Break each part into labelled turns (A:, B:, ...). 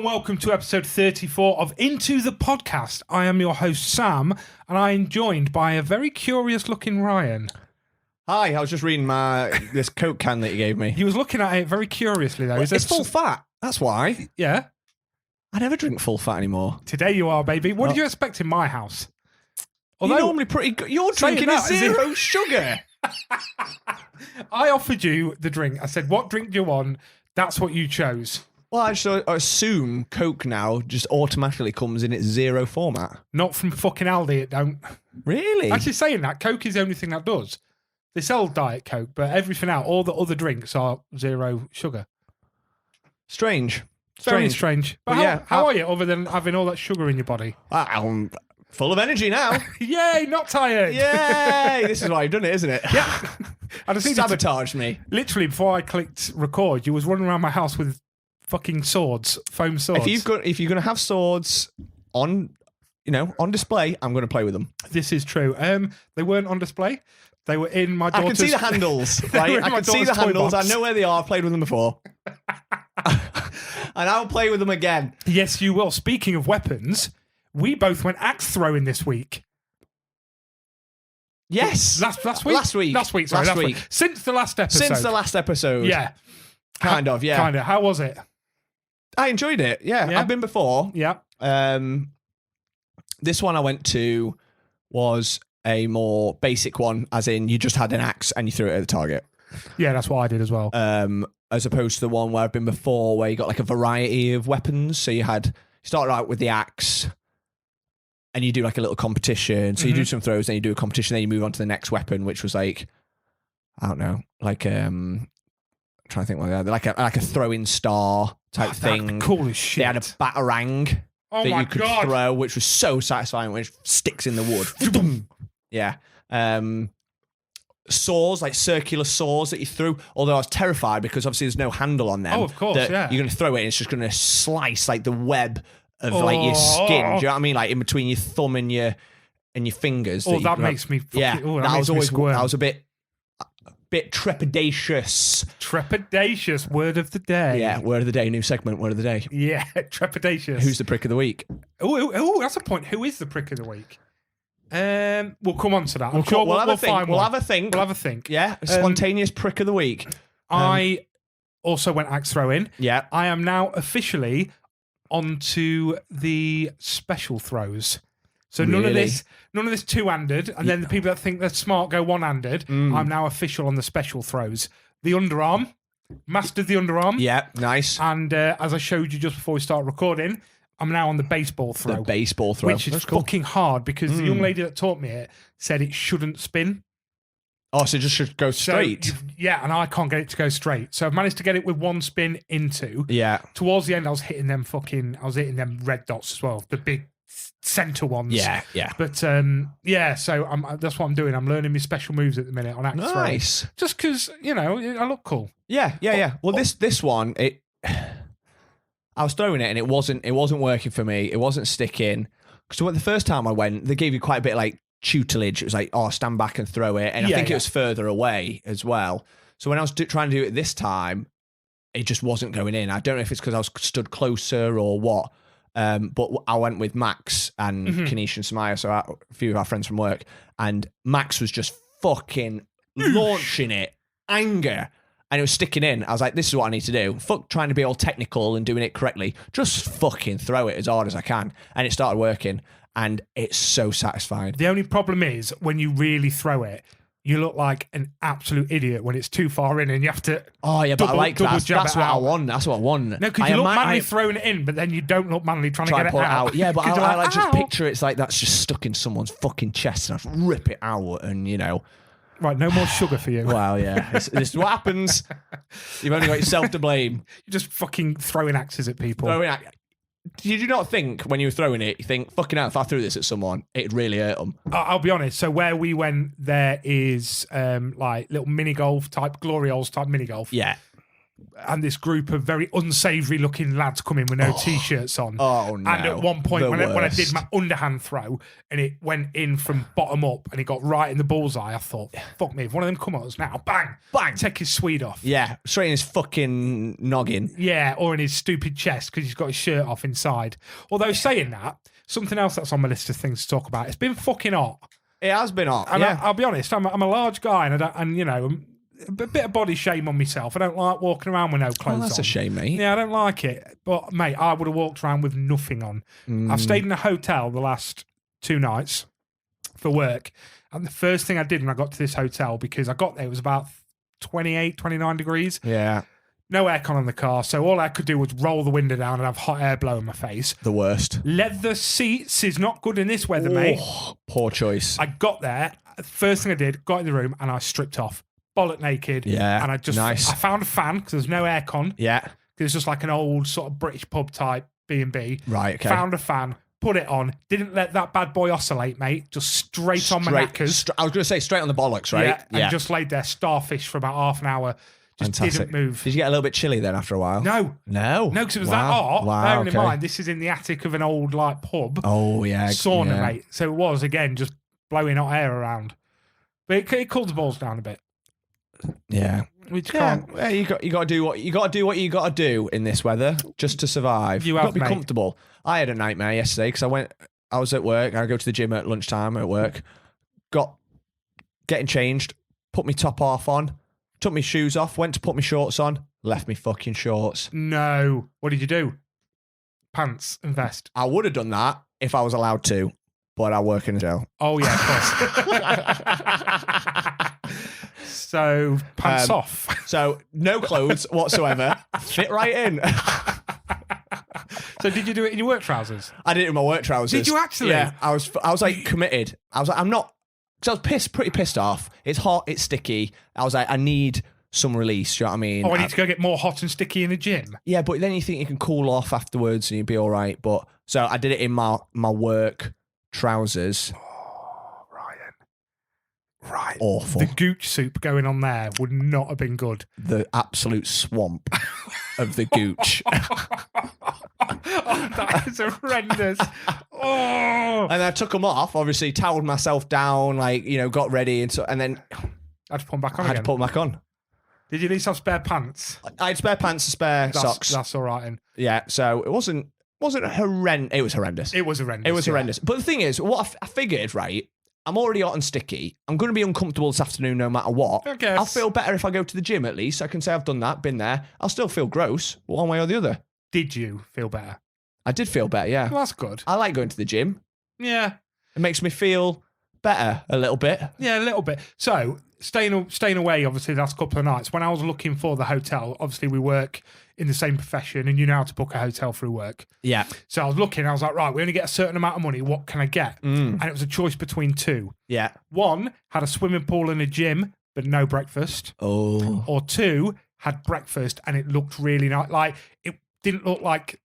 A: welcome to episode 34 of Into the Podcast. I am your host, Sam, and I am joined by a very curious-looking Ryan.
B: Hi, I was just reading this Coke can that you gave me.
A: He was looking at it very curiously, though.
B: It's full fat, that's why.
A: Yeah?
B: I never drink full fat anymore.
A: Today you are, baby. What did you expect in my house?
B: You're normally pretty good. You're drinking zero sugar.
A: I offered you the drink. I said, what drink do you want? That's what you chose.
B: Well, I just assume Coke now just automatically comes in its zero format.
A: Not from fucking Aldi, it don't.
B: Really?
A: Actually, saying that, Coke is the only thing that does. They sell Diet Coke, but everything else, all the other drinks are zero sugar.
B: Strange.
A: Very strange. But
B: yeah,
A: how are you, other than having all that sugar in your body?
B: I'm full of energy now.
A: Yay, not tired.
B: Yay! This is why you've done it, isn't it?
A: Yeah. I just
B: sabotaged me.
A: Literally, before I clicked record, you was running around my house with fucking swords, foam swords.
B: If you're going to have swords on display, I'm going to play with them.
A: This is true. They weren't on display. They were in my daughter's...
B: I can see the handles, right? I can see the handles. I know where they are. I've played with them before. And I'll play with them again.
A: Yes, you will. Speaking of weapons, we both went axe throwing this week.
B: Yes.
A: Last week. Last week. Since the last episode. Yeah.
B: Kind of.
A: How was it?
B: I enjoyed it. Yeah. I've been before.
A: Yeah.
B: This one I went to was a more basic one, as in you just had an axe and you threw it at the target.
A: Yeah, that's what I did as well.
B: As opposed to the one where I've been before, where you got like a variety of weapons. So you started out with the axe, and you do like a little competition. So you do some throws, then you do a competition, then you move on to the next weapon, which was like, I don't know, like I'm trying to think like a throwing star type thing.
A: Cool as shit.
B: They had a batarang that you could throw, which was so satisfying, which sticks in the wood. Yeah. Saws, like circular saws that you threw. Although I was terrified because obviously there's no handle on them.
A: Oh, of course, yeah.
B: You're going to throw it and it's just going to slice like the web of like your skin. Do you know what I mean? Like in between your thumb and your fingers.
A: Oh, that makes me fucking...
B: Yeah,
A: that
B: was a bit trepidatious.
A: Trepidatious, word of the day.
B: Yeah, word of the day, new segment, word of the day.
A: Yeah, trepidatious.
B: Who's the prick of the week?
A: Oh, that's a point. Who is the prick of the week? We'll come on to that.
B: We'll have a think. Yeah, a spontaneous prick of the week.
A: I also went axe throwing.
B: Yeah.
A: I am now officially onto the special throws. So none of this two-handed, and then the people that think they're smart go one-handed. I'm now official on the special throws. The underarm, mastered the underarm.
B: Yeah, nice.
A: And as I showed you just before we start recording, I'm now on the baseball throw.
B: The baseball throw.
A: Which is fucking hard because the young lady that taught me it said it shouldn't spin.
B: Oh, so it just should go straight?
A: So, yeah, and I can't get it to go straight. So I've managed to get it with one spin into.
B: Yeah.
A: Towards the end, I was hitting them red dots as well, the big center ones.
B: Yeah.
A: But so that's what I'm doing. I'm learning my special moves at the minute on axe throwing. Nice. Just because, I look cool.
B: Yeah. Well, this one, I was throwing it and it wasn't working for me. It wasn't sticking. So the first time I went, they gave you quite a bit of like tutelage. It was like, stand back and throw it. And I think it was further away as well. So when I was trying to do it this time, it just wasn't going in. I don't know if it's because I was stood closer or what. But I went with Max and Kanish and Samaya, so a few of our friends from work. And Max was just fucking launching it. Anger. And it was sticking in. I was like, this is what I need to do. Fuck trying to be all technical and doing it correctly. Just fucking throw it as hard as I can. And it started working. And it's so satisfying.
A: The only problem is when you really throw it, you look like an absolute idiot when it's too far in and you have to.
B: Oh, yeah, but I like that. That's what I want. That's what I want.
A: No, because you look manly throwing it in, but then you don't look manly trying to get it out.
B: Yeah, but I like just picture it's like that's just stuck in someone's fucking chest and I have to rip it out and,
A: Right, no more sugar for you.
B: Wow, yeah. This is what happens. You've only got yourself to blame.
A: You're just fucking throwing axes at people.
B: Did you not think when you were throwing it, you think, fucking hell, if I threw this at someone, it'd really hurt them?
A: I'll be honest. So where we went, there is like little mini golf type, glory holes type mini golf.
B: Yeah.
A: and this group of very unsavoury looking lads come in with no t-shirts on.
B: Oh, no.
A: And at one point,
B: The
A: when I did
B: worst.
A: my underhand throw and it went in from bottom up and it got right in the bullseye, I thought, fuck me, if one of them come at us now, bang,
B: Bang.
A: take his Swede off.
B: Yeah, straight in his fucking noggin.
A: Yeah, or in his stupid chest because he's got his shirt off inside. Although saying that, something else that's on my list of things to talk about, it's been fucking hot.
B: It has been hot.
A: And
B: Yeah.
A: I'll be honest, I'm a large guy and you know, a bit of body shame on myself. I don't like walking around with no clothes
B: That's
A: on.
B: a shame, mate.
A: Yeah, I don't like it. But, mate, I would have walked around with nothing on. I've stayed in a hotel the last 2 nights for work. And the first thing I did when I got to this hotel, because I got there, it was about 28, 29 degrees.
B: Yeah.
A: No aircon on the car. So all I could do was roll the window down and have hot air blowing my face.
B: The worst.
A: Leather seats is not good in this weather, mate.
B: Poor choice.
A: I got there. First thing I did, got in the room and I stripped off. Bollock naked.
B: Yeah,
A: And I found a fan because there's no aircon.
B: Yeah.
A: It's just like an old sort of British pub type B&B.
B: Right, okay.
A: Found a fan, put it on, didn't let that bad boy oscillate, mate. Just straight on my knackers.
B: I was going to say straight on the bollocks, right?
A: Yeah, and just laid there starfish for about half an hour. Just
B: Fantastic.
A: didn't move.
B: Did you get a little bit chilly then after a while?
A: No,
B: No?
A: because it was
B: Wow.
A: that hot.
B: Wow,
A: Bearing
B: okay.
A: in mind, this is in the attic of an old like pub.
B: Oh, yeah.
A: Sauna,
B: yeah.
A: mate. So it was, again, just blowing hot air around. But it cooled the balls down a bit.
B: Yeah.
A: Which
B: Yeah,
A: can't.
B: well, you got to do what you got to do in this weather just to survive.
A: You
B: got
A: have,
B: to be
A: mate.
B: comfortable. I had a nightmare yesterday because I was at work. I go to the gym at lunchtime at work. Getting changed, put my top half on, took my shoes off, went to put my shorts on, left me fucking shorts.
A: No. What did you do? Pants and vest.
B: I would have done that if I was allowed to, but I work in a jail.
A: Oh, yeah, of course. So, pants off.
B: So no clothes whatsoever, fit right in.
A: So, did you do it in your work trousers?
B: I did it in my work trousers.
A: Did you actually?
B: Yeah, I was like committed. I was like, I'm not, because I was pretty pissed off. It's hot, it's sticky. I was like, I need some release. Do you know what I mean?
A: Oh, I need to go get more hot and sticky in the gym.
B: Yeah, but then you think you can cool off afterwards and you'd be all right. But so I did it in my work trousers.
A: Right.
B: Awful.
A: The gooch soup going on there would not have been good.
B: The absolute swamp of the gooch.
A: Oh, that is horrendous. Oh.
B: And I took them off, obviously toweled myself down, like, got ready. And then
A: I had to put them back on
B: I had
A: again.
B: to put them back on.
A: Did you at least have spare pants?
B: I had spare pants and spare socks.
A: That's all right. And
B: Yeah, so it wasn't horrendous. It was horrendous.
A: it was horrendous.
B: It was
A: yeah.
B: horrendous. But the thing is, what I figured, right, I'm already hot and sticky. I'm going to be uncomfortable this afternoon no matter what.
A: I guess.
B: I'll feel better if I go to the gym at least. I can say I've done that, been there. I'll still feel gross one way or the other.
A: Did you feel better?
B: I did feel better, yeah.
A: Well, that's good.
B: I like going to the gym.
A: Yeah.
B: It makes me feel better a little bit.
A: Yeah, a little bit. So, staying away, obviously, the last couple of nights, when I was looking for the hotel, obviously we work in the same profession and you know how to book a hotel through work.
B: Yeah.
A: So I was looking, I was like, right, we only get a certain amount of money. What can I get? And it was a choice between 2.
B: Yeah.
A: 1 had a swimming pool and a gym, but no breakfast.
B: Oh.
A: Or 2 had breakfast and it looked really nice. Like, it didn't look like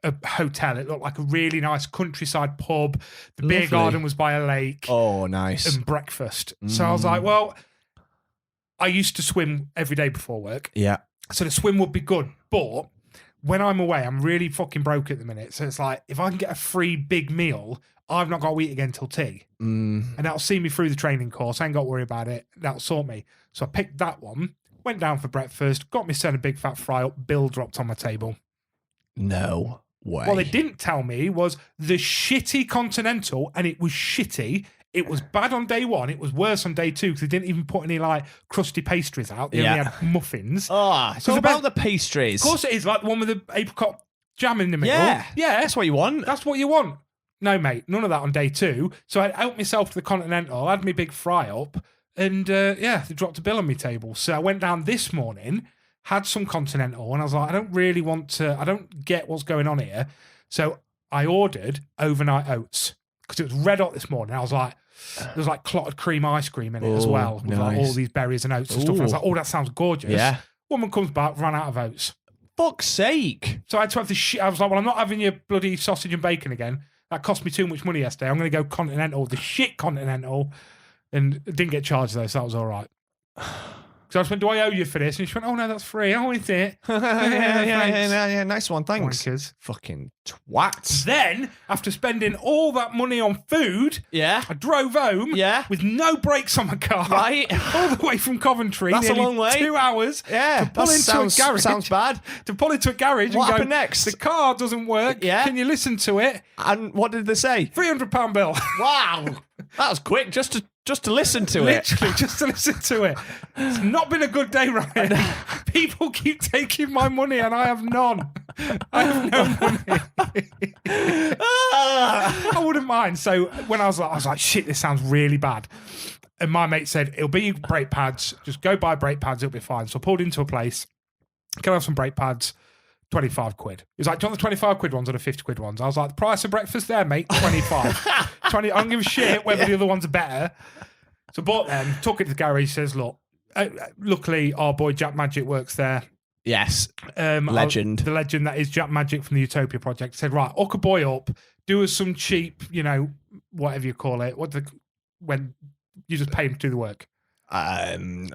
A: a hotel. It looked like a really nice countryside pub. The beer
B: Lovely.
A: garden was by a lake.
B: Oh, nice.
A: And breakfast. So I was like, well, I used to swim every day before work.
B: Yeah.
A: So the swim would be good. But when I'm away, I'm really fucking broke at the minute. So it's like, if I can get a free big meal, I've not got to eat again till tea. And that'll see me through the training course. I ain't got to worry about it. That'll sort me. So I picked that one, went down for breakfast, got my son a big fat fry up, bill dropped on my table.
B: No way.
A: What they didn't tell me was the shitty Continental, and it was shitty. It was bad on day 1. It was worse on day 2 because they didn't even put any like crusty pastries out. They only
B: Yeah.
A: had muffins.
B: Oh, it's all about the pastries.
A: Of course it is, like the one with the apricot jam in the middle.
B: Yeah.
A: Yeah.
B: That's what you want.
A: That's what you want. No, mate, none of that on day 2. So I helped myself to the Continental, had me big fry up, and they dropped a bill on my table. So I went down this morning, had some Continental, and I was like, I don't get what's going on here. So I ordered overnight oats because it was red hot this morning. I was like, there was like clotted cream ice cream in it as well, with like
B: nice.
A: all these berries and oats and stuff. And I was like, oh, that sounds gorgeous.
B: Yeah.
A: Woman comes back, ran out of oats.
B: Fuck's sake.
A: So I had to have the shit. I was like, well, I'm not having your bloody sausage and bacon again. That cost me too much money yesterday. I'm going to go Continental, the shit Continental. And didn't get charged though, so that was all right. Because I just went, do I owe you for this? And she went, oh, no, that's free. Oh, is it?
B: yeah. Nice one. Thanks.
A: Wankers.
B: Fucking twats.
A: Then, after spending all that money on food,
B: Yeah.
A: I drove home with no brakes on my car.
B: Right.
A: All the way from Coventry.
B: That's a
A: nearly
B: long way.
A: 2 hours.
B: Yeah.
A: To pull into a garage.
B: Sounds bad.
A: To pull into a garage
B: What
A: and
B: happened
A: go,
B: next?
A: the car doesn't work.
B: Yeah.
A: Can you listen to it?
B: And what did they say?
A: £300 bill.
B: Wow. That was quick. Just to listen to it.
A: Literally, just to listen to it. It's not been a good day, Ryan. People keep taking my money and I have none. I have no money. I wouldn't mind. So when I was like, shit, this sounds really bad. And my mate said, it'll be brake pads. Just go buy brake pads. It'll be fine. So I pulled into a place. Can I have some brake pads? 25 quid. He was like, do you want the 25 quid ones or the 50 quid ones? I was like, the price of breakfast there, mate, 25. 20. I don't give a shit whether the other ones are better. So bought them, took it to the garage, says, look, luckily our boy Jack Magic works there.
B: Yes. Legend.
A: The legend that is Jack Magic from the Utopia Project said, right, hook a boy up, do us some cheap, whatever you call it. When you just pay him to do the work. Labour.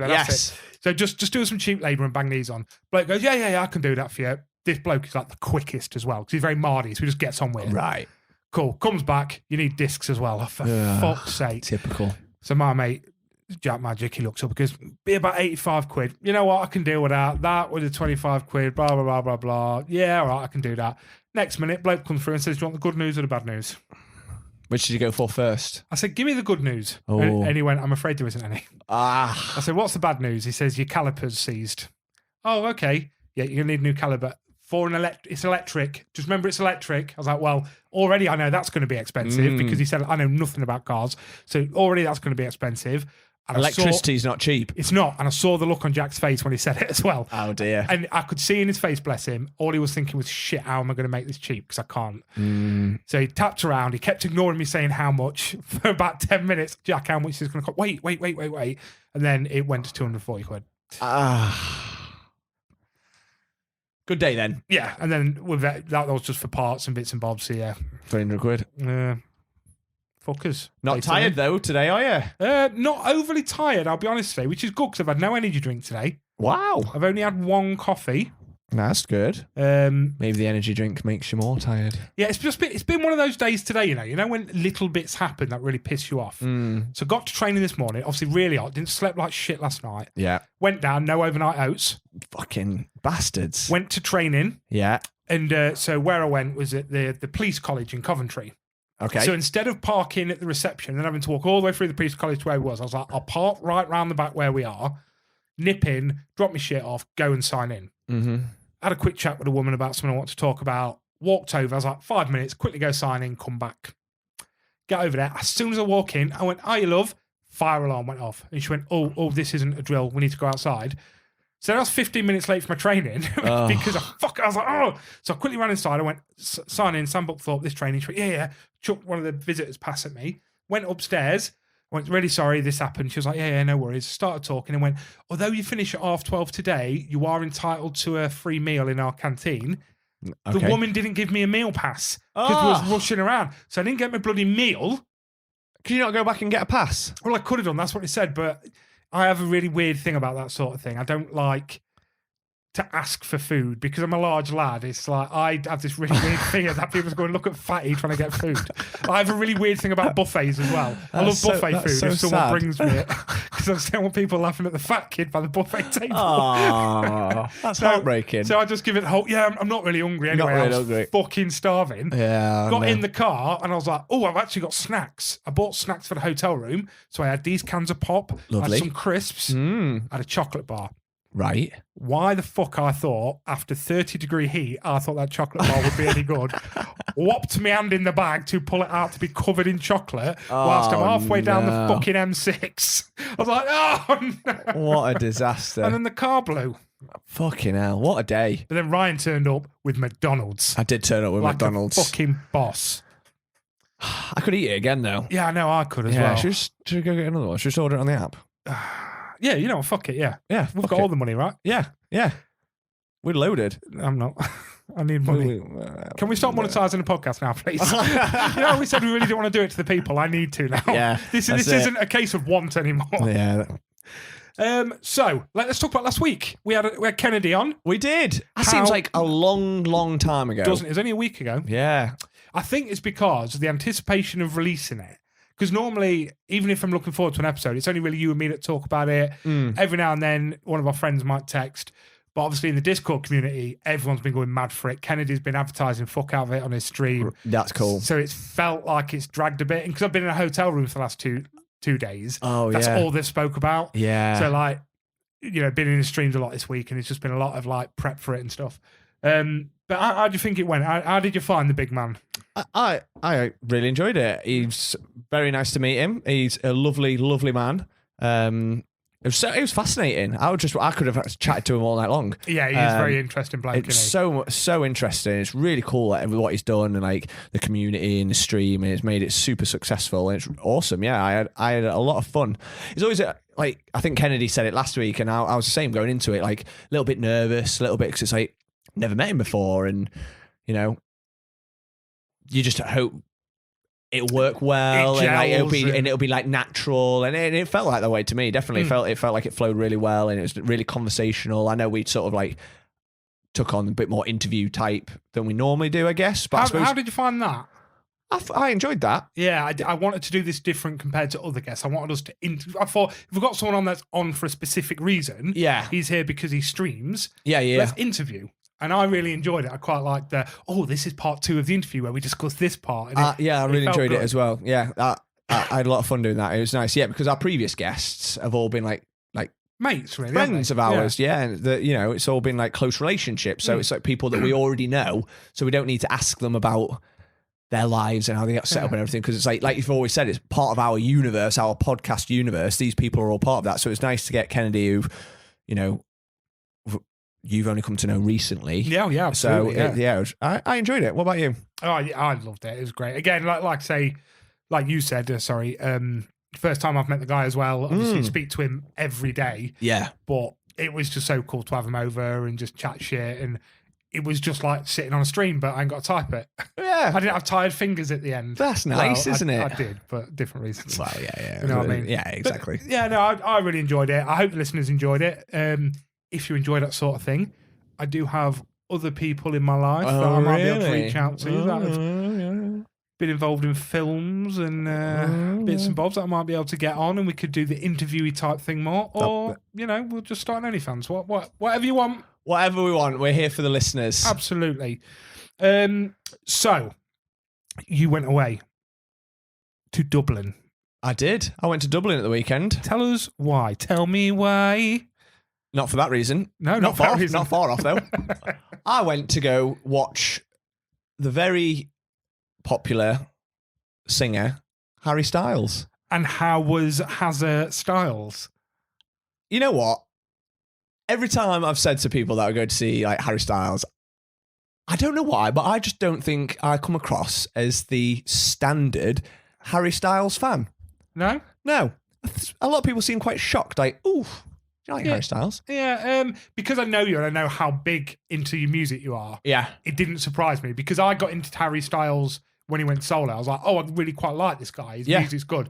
A: That's
B: yes.
A: it. So just do some cheap labour and bang these on. Bloke goes, yeah, I can do that for you. This bloke is like the quickest as well because he's very mardy, so he just gets on with it.
B: Right.
A: Cool. Comes back. You need discs as well. For fuck's sake.
B: Typical.
A: So my mate, Jack Magic, he looks up because be about 85 quid. You know what? I can deal with that. That with the 25 quid, blah, blah, blah, blah, blah. Yeah, all right, I can do that. Next minute, bloke comes through and says, do you want the good news or the bad news?
B: Which did you go for first?
A: I said, give me the good news.
B: Oh.
A: And he went, I'm afraid there isn't any.
B: Ah.
A: I said, what's the bad news? He says, your caliper's seized. Oh, okay. Yeah, you're going to need a new caliper. It's electric. Just remember it's electric. I was like, well, already I know that's going to be expensive because he said, I know nothing about cars. So already that's going to be expensive. And
B: electricity's not cheap.
A: It's not. And I saw the look on Jack's face when he said it as well.
B: Oh, dear.
A: And I could see in his face, bless him, all he was thinking was, shit, how am I going to make this cheap? Because I can't. So he tapped around. He kept ignoring me saying how much for about 10 minutes. Jack, how much is going to cost? Wait. And then it went to 240 quid.
B: Good day then.
A: Yeah. And then with that was just for parts and bits and bobs. So yeah.
B: 300 quid.
A: Fuckers.
B: Not tired though today, are you?
A: Not overly tired, I'll be honest today, which is good because I've had no energy drink today.
B: Wow.
A: I've only had one coffee.
B: That's good. Maybe the energy drink makes you more tired.
A: Yeah, it's been one of those days today, you know when little bits happen that really piss you off. So got to training this morning, obviously really hot, didn't sleep like shit last night.
B: Yeah.
A: Went down, no overnight oats.
B: Fucking bastards.
A: Went to training.
B: Yeah.
A: And so where I went was at the police college in Coventry.
B: Okay.
A: So instead of parking at the reception and having to walk all the way through the police college to where I was like, I'll park right round the back where we are, nip in, drop my shit off, go and sign in.
B: Mm-hmm.
A: Had a quick chat with a woman about something I want to talk about. Walked over. I was like, 5 minutes, quickly go sign in, come back. Get over there. As soon as I walk in, I went, "Hiya, love." Fire alarm went off. And she went, oh, this isn't a drill. We need to go outside. So I was 15 minutes late for my training because I was like, oh. So I quickly ran inside. I went, sign in, Sam Buckthorpe, this training. She went, yeah. Chucked one of the visitors past at me. Went upstairs. I went, really sorry this happened. She was like, yeah, no worries. Started talking and went, although you finish at 12:30 today, you are entitled to a free meal in our canteen. Okay. The woman didn't give me a meal pass because I was rushing around. So I didn't get my bloody meal.
B: Can you not go back and get a pass?
A: Well, I could have done. That's what he said. But I have a really weird thing about that sort of thing. I don't like to ask for food because I'm a large lad. It's like I have this really weird fear that people's going to look at fatty trying to get food. I have a really weird thing about buffets as well. I love buffet food if someone brings me it because I just don't want people laughing at the fat kid by the buffet table.
B: Oh, that's heartbreaking.
A: So I just give it the whole, I'm not really hungry anyway. I was fucking starving.
B: Yeah.
A: Got in the car and I was like, I've actually got snacks. I bought snacks for the hotel room. So I had these cans of pop, I had some crisps, I had a chocolate bar.
B: Right.
A: Why the fuck I thought, after 30-degree heat, I thought that chocolate bar would be any good. Whopped my hand in the bag to pull it out to be covered in chocolate whilst I'm halfway down the fucking M6. I was like, oh, no.
B: What a disaster.
A: And then the car blew.
B: Fucking hell. What a day.
A: But then Ryan turned up with McDonald's.
B: I did turn up with
A: like
B: McDonald's.
A: A fucking boss.
B: I could eat it again, though.
A: Yeah, I know I could as well.
B: Should we go get another one? Should we just order it on the app?
A: Yeah, fuck it, yeah.
B: Yeah,
A: We've got all the money, right?
B: Yeah. We're loaded.
A: I'm not. I need money. Can we stop monetizing the podcast now, please? We said we really don't want to do it to the people. I need to now.
B: Yeah,
A: this isn't a case of want anymore.
B: Yeah.
A: So let's talk about last week. We had Kennedy on.
B: We did. That seems like a long time ago.
A: Doesn't it? It was only a week ago.
B: Yeah.
A: I think it's because of the anticipation of releasing it. Because normally, even if I'm looking forward to an episode, it's only really you and me that talk about it. Every now and then, one of our friends might text. But obviously, in the Discord community, everyone's been going mad for it. Kennedy's been advertising fuck out of it on his stream.
B: That's cool.
A: So it's felt like it's dragged a bit. And because I've been in a hotel room for the last two days, that's all they've spoke about.
B: Yeah.
A: So like, been in the streams a lot this week, and it's just been a lot of like prep for it and stuff. But how do you think it went? How did you find the big man?
B: I really enjoyed it. He's very nice to meet him. He's a lovely man. It was fascinating. I could have chatted to him all night long.
A: Yeah, he's very interesting bloke.
B: It's so interesting. It's really cool what he's done and like the community and the stream, and it's made it super successful. And it's awesome. Yeah, I had a lot of fun. It's always like I think Kennedy said it last week, and I was the same going into it. Like a little bit nervous, a little bit because it's like never met him before, and you just hope it'll work well, and it'll be like natural, and it felt like that way to me. Definitely felt like it flowed really well, and it was really conversational. I know we sort of like took on a bit more interview type than we normally do, I guess. But
A: how did you find that?
B: I enjoyed that.
A: Yeah, I wanted to do this different compared to other guests. I wanted us to. I thought if we've got someone on that's on for a specific reason, he's here because he streams. Yeah. Let's interview. And I really enjoyed it. I quite liked this is part 2 of the interview where we discuss this part.
B: I really enjoyed it as well. Yeah, I had a lot of fun doing that. It was nice. Yeah, because our previous guests have all been like
A: mates, really,
B: friends of ours. Yeah, and it's all been like close relationships. So it's like people that we already know. So we don't need to ask them about their lives and how they got set up and everything. Because it's like you've always said, it's part of our universe, our podcast universe. These people are all part of that. So it's nice to get Kennedy, who, you've only come to know recently. Yeah, absolutely. So, I enjoyed it. What about you?
A: Oh, yeah, I loved it. It was great. Again, like you said, first time I've met the guy as well. Obviously, speak to him every day.
B: Yeah.
A: But it was just so cool to have him over and just chat shit. And it was just like sitting on a stream, but I ain't got to type it.
B: Yeah.
A: I didn't have tired fingers at the end.
B: That's nice, isn't it?
A: I did, but different reasons.
B: Well, yeah.
A: You know what I mean?
B: Yeah, exactly.
A: But, I really enjoyed it. I hope the listeners enjoyed it. If you enjoy that sort of thing, I do have other people in my life that I might be able to reach out to that have been involved in films and bits and bobs that I might be able to get on, and we could do the interviewee type thing more, or we'll just start an OnlyFans. Whatever you want.
B: Whatever we want. We're here for the listeners.
A: Absolutely. So you went away to Dublin.
B: I did. I went to Dublin at the weekend.
A: Tell us why. Tell me why.
B: Not for that reason.
A: No, not far.
B: Not far off, though. I went to go watch the very popular singer, Harry Styles.
A: And how was Hazza Styles?
B: You know what? Every time I've said to people that I go to see like Harry Styles, I don't know why, but I just don't think I come across as the standard Harry Styles fan.
A: No?
B: No. A lot of people seem quite shocked, like, ooh. Do you like Harry Styles?
A: Yeah, because I know you and I know how big into your music you are.
B: Yeah.
A: It didn't surprise me because I got into Harry Styles when he went solo. I was like, I really quite like this guy. His music's good.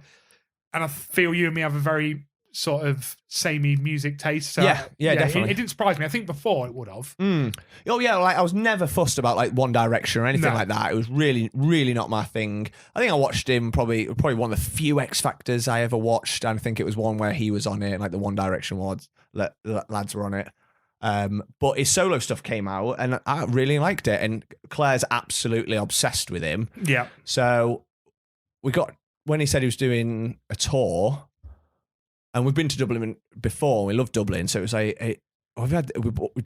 A: And I feel you and me have a very sort of samey music taste. So
B: yeah, definitely.
A: It didn't surprise me. I think before it would have.
B: Oh yeah, like I was never fussed about like One Direction or anything like that. It was really, really not my thing. I think I watched him probably one of the few X Factors I ever watched, and I think it was one where he was on it, like the One Direction lads were on it. But his solo stuff came out, and I really liked it. And Claire's absolutely obsessed with him.
A: Yeah. So
B: when he said he was doing a tour. And we've been to Dublin before. We love Dublin, so it was like we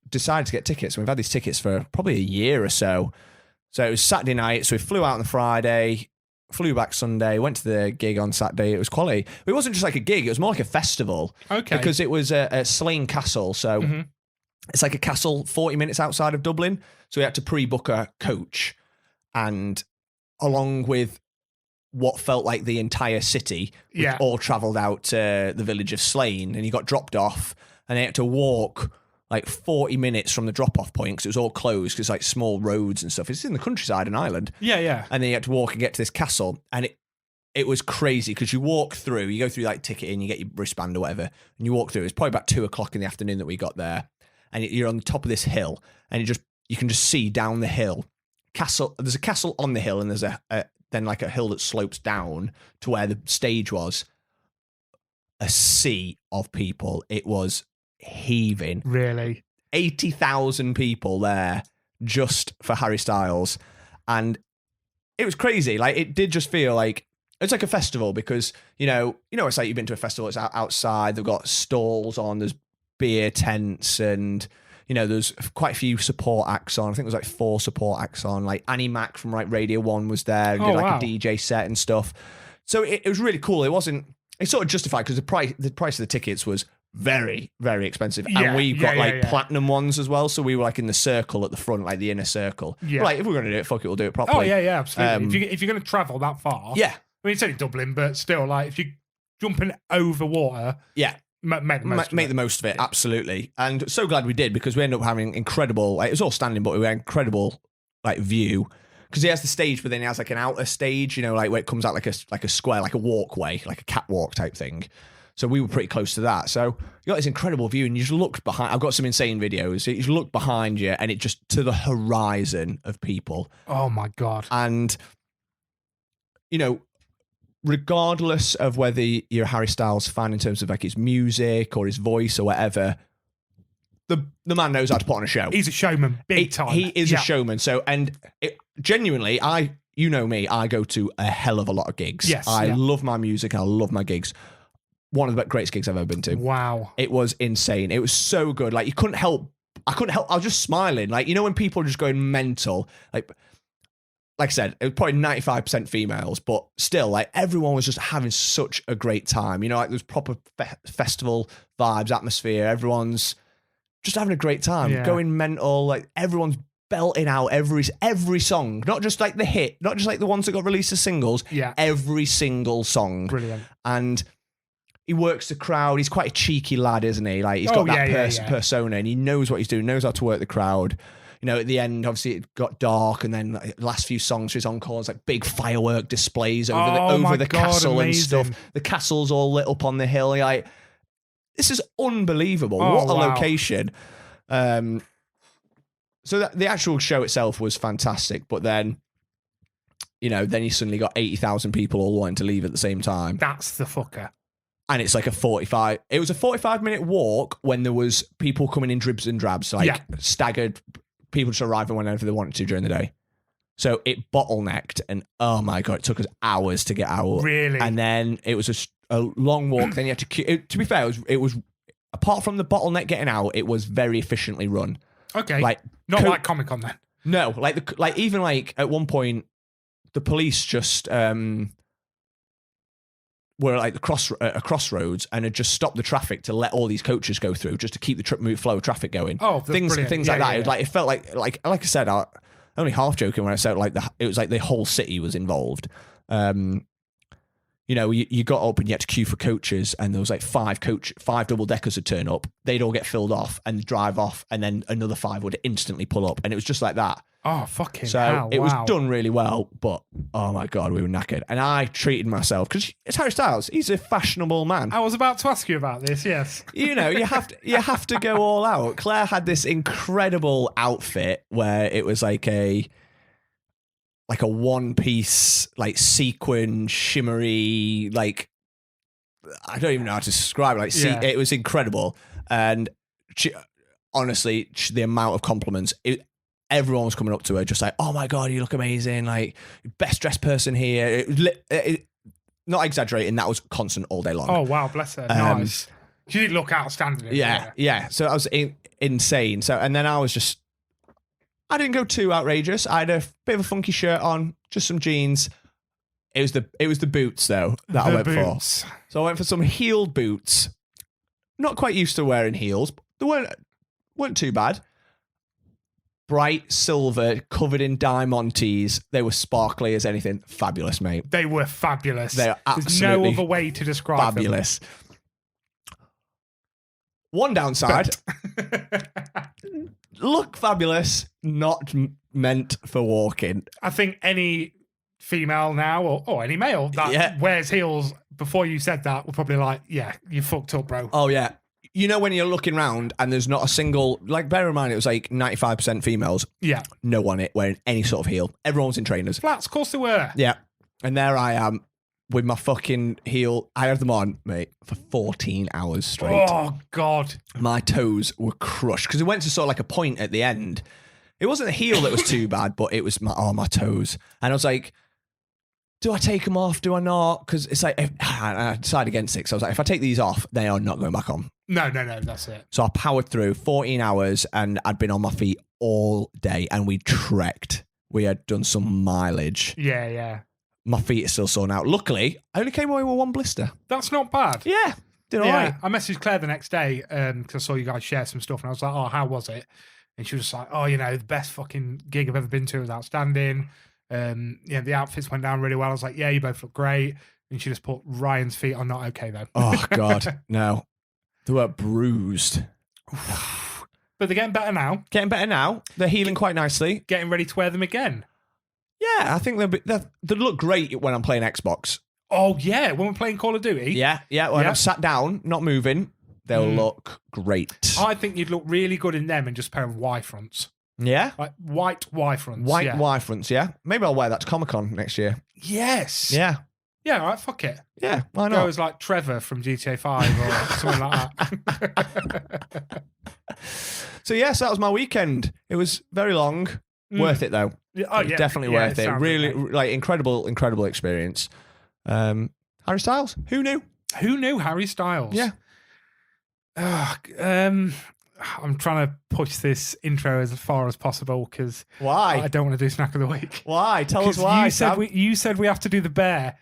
B: decided to get tickets. And we've had these tickets for probably a year or so. So it was Saturday night. So we flew out on the Friday, flew back Sunday, went to the gig on Saturday. It was quality. It wasn't just like a gig; it was more like a festival.
A: Okay,
B: because it was at Slane Castle. So it's like a castle 40 minutes outside of Dublin. So we had to pre-book a coach, and along with what felt like the entire city, all travelled out to the village of Slane, and he got dropped off, and they had to walk like 40 minutes from the drop-off point because it was all closed because like small roads and stuff. It's in the countryside in Ireland.
A: Yeah.
B: And then you had to walk and get to this castle, and it was crazy because you walk through, you go through like ticketing, you get your wristband or whatever, and you walk through. It's probably about 2:00 in the afternoon that we got there, and you're on the top of this hill, and you can just see down the hill. There's a castle on the hill, and there's then like a hill that slopes down to where the stage was. A sea of people. It was heaving.
A: Really?
B: 80,000 people there just for Harry Styles. And it was crazy. Like, it did just feel like it's like a festival because, it's like you've been to a festival, it's outside, they've got stalls on, there's beer tents, and, there's quite a few support acts on. I think there was like 4 support acts on. Like Annie Mac from like Radio 1 was there, and did like a DJ set and stuff. So it was really cool. It's sort of justified because the price of the tickets was very, very expensive. And we got platinum ones as well. So we were like in the circle at the front, like the inner circle. Yeah. Like, if we're going to do it, fuck it, we'll do it properly.
A: Oh, yeah, absolutely. If you're going to travel that far.
B: Yeah.
A: I mean, it's only Dublin, but still, like, if you're jumping over water.
B: Yeah.
A: Make
B: the most of it, absolutely. And so glad we did because we ended up having incredible, like, it was all standing, but we had incredible, like, view. Because he has the stage, but then he has like an outer stage, like where it comes out like a square, like a walkway, like a catwalk type thing. So we were pretty close to that. So you got this incredible view, and you just look behind. I've got some insane videos. You just look behind you, and it just to the horizon of people.
A: Oh my God!
B: And regardless of whether you're a Harry Styles fan in terms of like his music or his voice or whatever. The man knows how to put on a show.
A: He's a showman, big time.
B: He is a showman. So, genuinely, you know me, I go to a hell of a lot of gigs.
A: Yes,
B: I love my music and I love my gigs. One of the greatest gigs I've ever been to.
A: Wow.
B: It was insane. It was so good. Like, I couldn't help. I was just smiling. Like, when people are just going mental, like I said, it was probably 95% females, but still, like, everyone was just having such a great time. Like, there's proper festival vibes, atmosphere. Everyone's just having a great time, going mental. Like, everyone's belting out every song, not just like the hit, not just like the ones that got released as singles.
A: Yeah,
B: every single song.
A: Brilliant.
B: And he works the crowd. He's quite a cheeky lad, isn't he? Like, he's got that persona, and he knows what he's doing, knows how to work the crowd. At the end, obviously, it got dark, and then like, the last few songs for his encores, like big firework displays over the castle and stuff. The castle's all lit up on the hill. Like, this is unbelievable. What a location. So the actual show itself was fantastic, but then, then you suddenly got 80,000 people all wanting to leave at the same time.
A: That's the fucker.
B: And it's like it was a 45-minute walk when there was people coming in dribs and drabs, like staggered people just arriving whenever they wanted to during the day. So it bottlenecked, and oh my God, it took us hours to get out.
A: Really?
B: And then it was a long walk. Then you had to to be fair, it was apart from the bottleneck getting out, it was very efficiently run.
A: Okay. Like not like Comic-Con then.
B: No, even at one point, the police just were like a crossroads and had just stopped the traffic to let all these coaches go through, just to keep the flow of traffic going.
A: Oh,
B: things like that. It felt like I said, I only half joking when I said it was like the whole city was involved. You got up and you had to queue for coaches, and there was like 5 double deckers would turn up. They'd all get filled off and drive off, and then another 5 would instantly pull up, and it was just like that.
A: Oh, fucking
B: so
A: hell.
B: It was done really well, but oh my God, we were knackered. And I treated myself, because it's Harry Styles. He's a fashionable man.
A: I was about to ask you about this, yes.
B: You have to go all out. Claire had this incredible outfit where it was like a one-piece, like sequin, shimmery, like, I don't even know how to describe it. It was incredible. And honestly, the amount of compliments, everyone was coming up to her just like, oh my God, you look amazing. Like, best dressed person here. Not exaggerating, that was constant all day long.
A: Oh, wow, bless her. Nice. She did look outstanding.
B: Yeah. So I was insane. So, and then I didn't go too outrageous. I had a bit of a funky shirt on, just some jeans. It was the boots though that I went for. So I went for some heeled boots. Not quite used to wearing heels, but they weren't too bad. Bright silver, covered in diamantes. They were sparkly as anything. Fabulous, mate.
A: They were fabulous.
B: They are absolutely
A: There's no other way to describe
B: fabulous. Them. One downside, Look fabulous, not meant for walking.
A: I think any female now or any male that wears heels before you said that were probably like, yeah, you fucked up, bro.
B: Oh, yeah. You know when you're looking around and there's not a single, like, bear in mind it was like 95% females.
A: Yeah.
B: No one wearing any sort of heel. Everyone's in trainers.
A: Flats, of course they were.
B: Yeah. And there I am with my fucking heel. I had them on, mate, for 14 hours straight.
A: Oh, God.
B: My toes were crushed because it went to sort of like a point at the end. It wasn't the heel that was too bad, but it was my toes. And I was like, do I take them off? Do I not? Because it's like, I decided against it. So I was like, if I take these off, they are not going back on.
A: No, that's it.
B: So I powered through 14 hours and I'd been on my feet all day and we trekked. We had done some mileage.
A: Yeah.
B: My feet are still sore now. Luckily, I only came away with one blister.
A: That's not bad.
B: Yeah, did all right.
A: I messaged Claire the next day because I saw you guys share some stuff and I was like, oh, how was it? And she was like, oh, the best fucking gig I've ever been to. It was outstanding. The outfits went down really well. I was like, yeah, you both look great. And she just put Ryan's feet are not okay though.
B: Oh, God, no. They were bruised.
A: But they're getting better now.
B: They're healing quite nicely.
A: Getting ready to wear them again.
B: Yeah, I think they look great when I'm playing Xbox.
A: Oh, yeah, when we're playing Call of Duty.
B: Yeah. When I'm sat down, not moving, they'll look great.
A: I think you'd look really good in them and just a pair of Y fronts.
B: Yeah?
A: Like white Y fronts.
B: White Y fronts, yeah. Maybe I'll wear that to Comic-Con next year.
A: Yes.
B: Yeah.
A: Yeah, all right, fuck it.
B: Yeah, why not?
A: Go as like Trevor from GTA 5 or something like that.
B: So, yes, that was my weekend. It was very long. Worth it, though.
A: Oh, yeah.
B: Definitely worth it. Really, like, incredible experience. Harry Styles, who knew?
A: Who knew Harry Styles?
B: Yeah.
A: I'm trying to push this intro as far as possible because
B: why?
A: I don't want to do Snack of the Week.
B: Why? Tell us why.
A: You said we have to do the bear.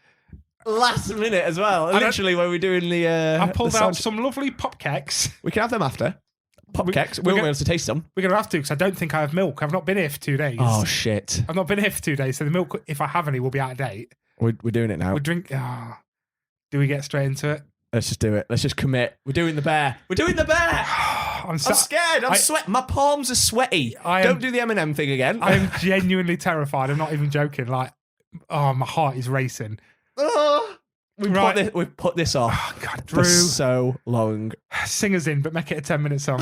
B: Last minute as well. Literally when we're doing the...
A: I pulled out some lovely pop cakes.
B: We can have them after. Pop cakes. We won't be able to taste them.
A: We're going to have to because I don't think I have milk. I've not been here for 2 days.
B: Oh, shit.
A: I've not been here for 2 days, so the milk, if I have any, will be out of date.
B: We're doing it now.
A: Do we get straight into it?
B: Let's just do it. Let's just commit. We're doing the bear. We're doing the bear. I'm scared. I'm sweating. My palms are sweaty. Don't do the M&M thing again.
A: I am genuinely terrified. I'm not even joking. Like, my heart is racing.
B: We've put this off for so long.
A: Sing us in, but make it a 10-minute song.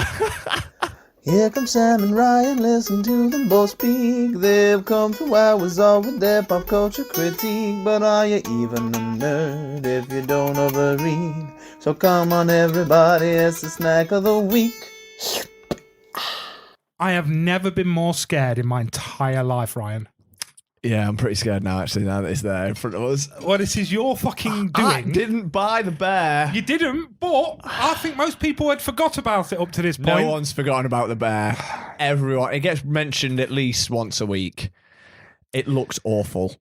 C: Here come Sam and Ryan, listen to them both speak. They've come 2 hours on with their pop culture critique. But are you even a nerd if you don't overread? So come on everybody, it's the Snack of the Week.
A: I have never been more scared in my entire life, Ryan.
B: Yeah, I'm pretty scared now, actually, now that it's there in front of us.
A: Well, this is your fucking doing.
B: I didn't buy the bear.
A: You didn't, but I think most people had forgot about it up to this point.
B: No one's forgotten about the bear. Everyone. It gets mentioned at least once a week. It looks awful.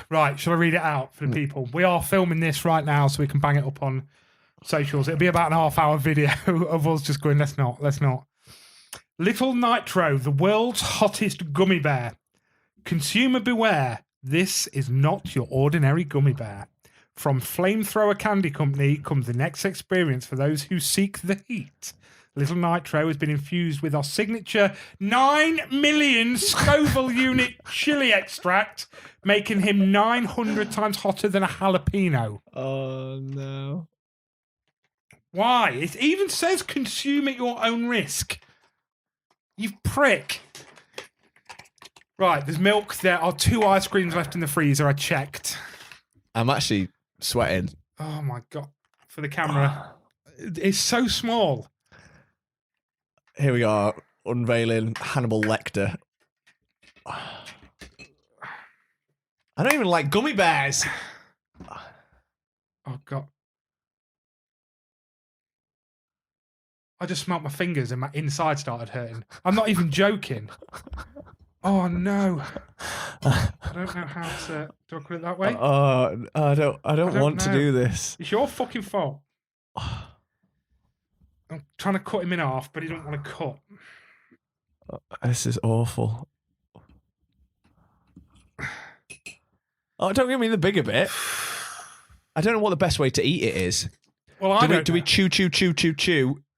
A: Right, shall I read it out for the people? We are filming this right now so we can bang it up on socials. It'll be about an half-hour video of us just going, let's not. Little Nitro, the world's hottest gummy bear. Consumer beware, this is not your ordinary gummy bear. From Flamethrower Candy Company comes the next experience for those who seek the heat. Little Nitro has been infused with our signature 9 million Scoville unit chili extract, making him 900 times hotter than a jalapeno.
B: Oh, no.
A: Why? It even says consume at your own risk. You prick. Right, there's milk. There are 2 ice creams left in the freezer. I checked.
B: I'm actually sweating.
A: Oh, my God. For the camera. It's so small.
B: Here we are, unveiling Hannibal Lecter. I don't even like gummy bears.
A: Oh, God. I just smelt my fingers and my inside started hurting. I'm not even joking. Oh, no. I don't know how to... Do I put it that way?
B: I don't want to do this.
A: It's your fucking fault. I'm trying to cut him in half, but he don't want to cut.
B: This is awful. Oh, don't give me the bigger bit. I don't know what the best way to eat it is.
A: Well,
B: do we chew?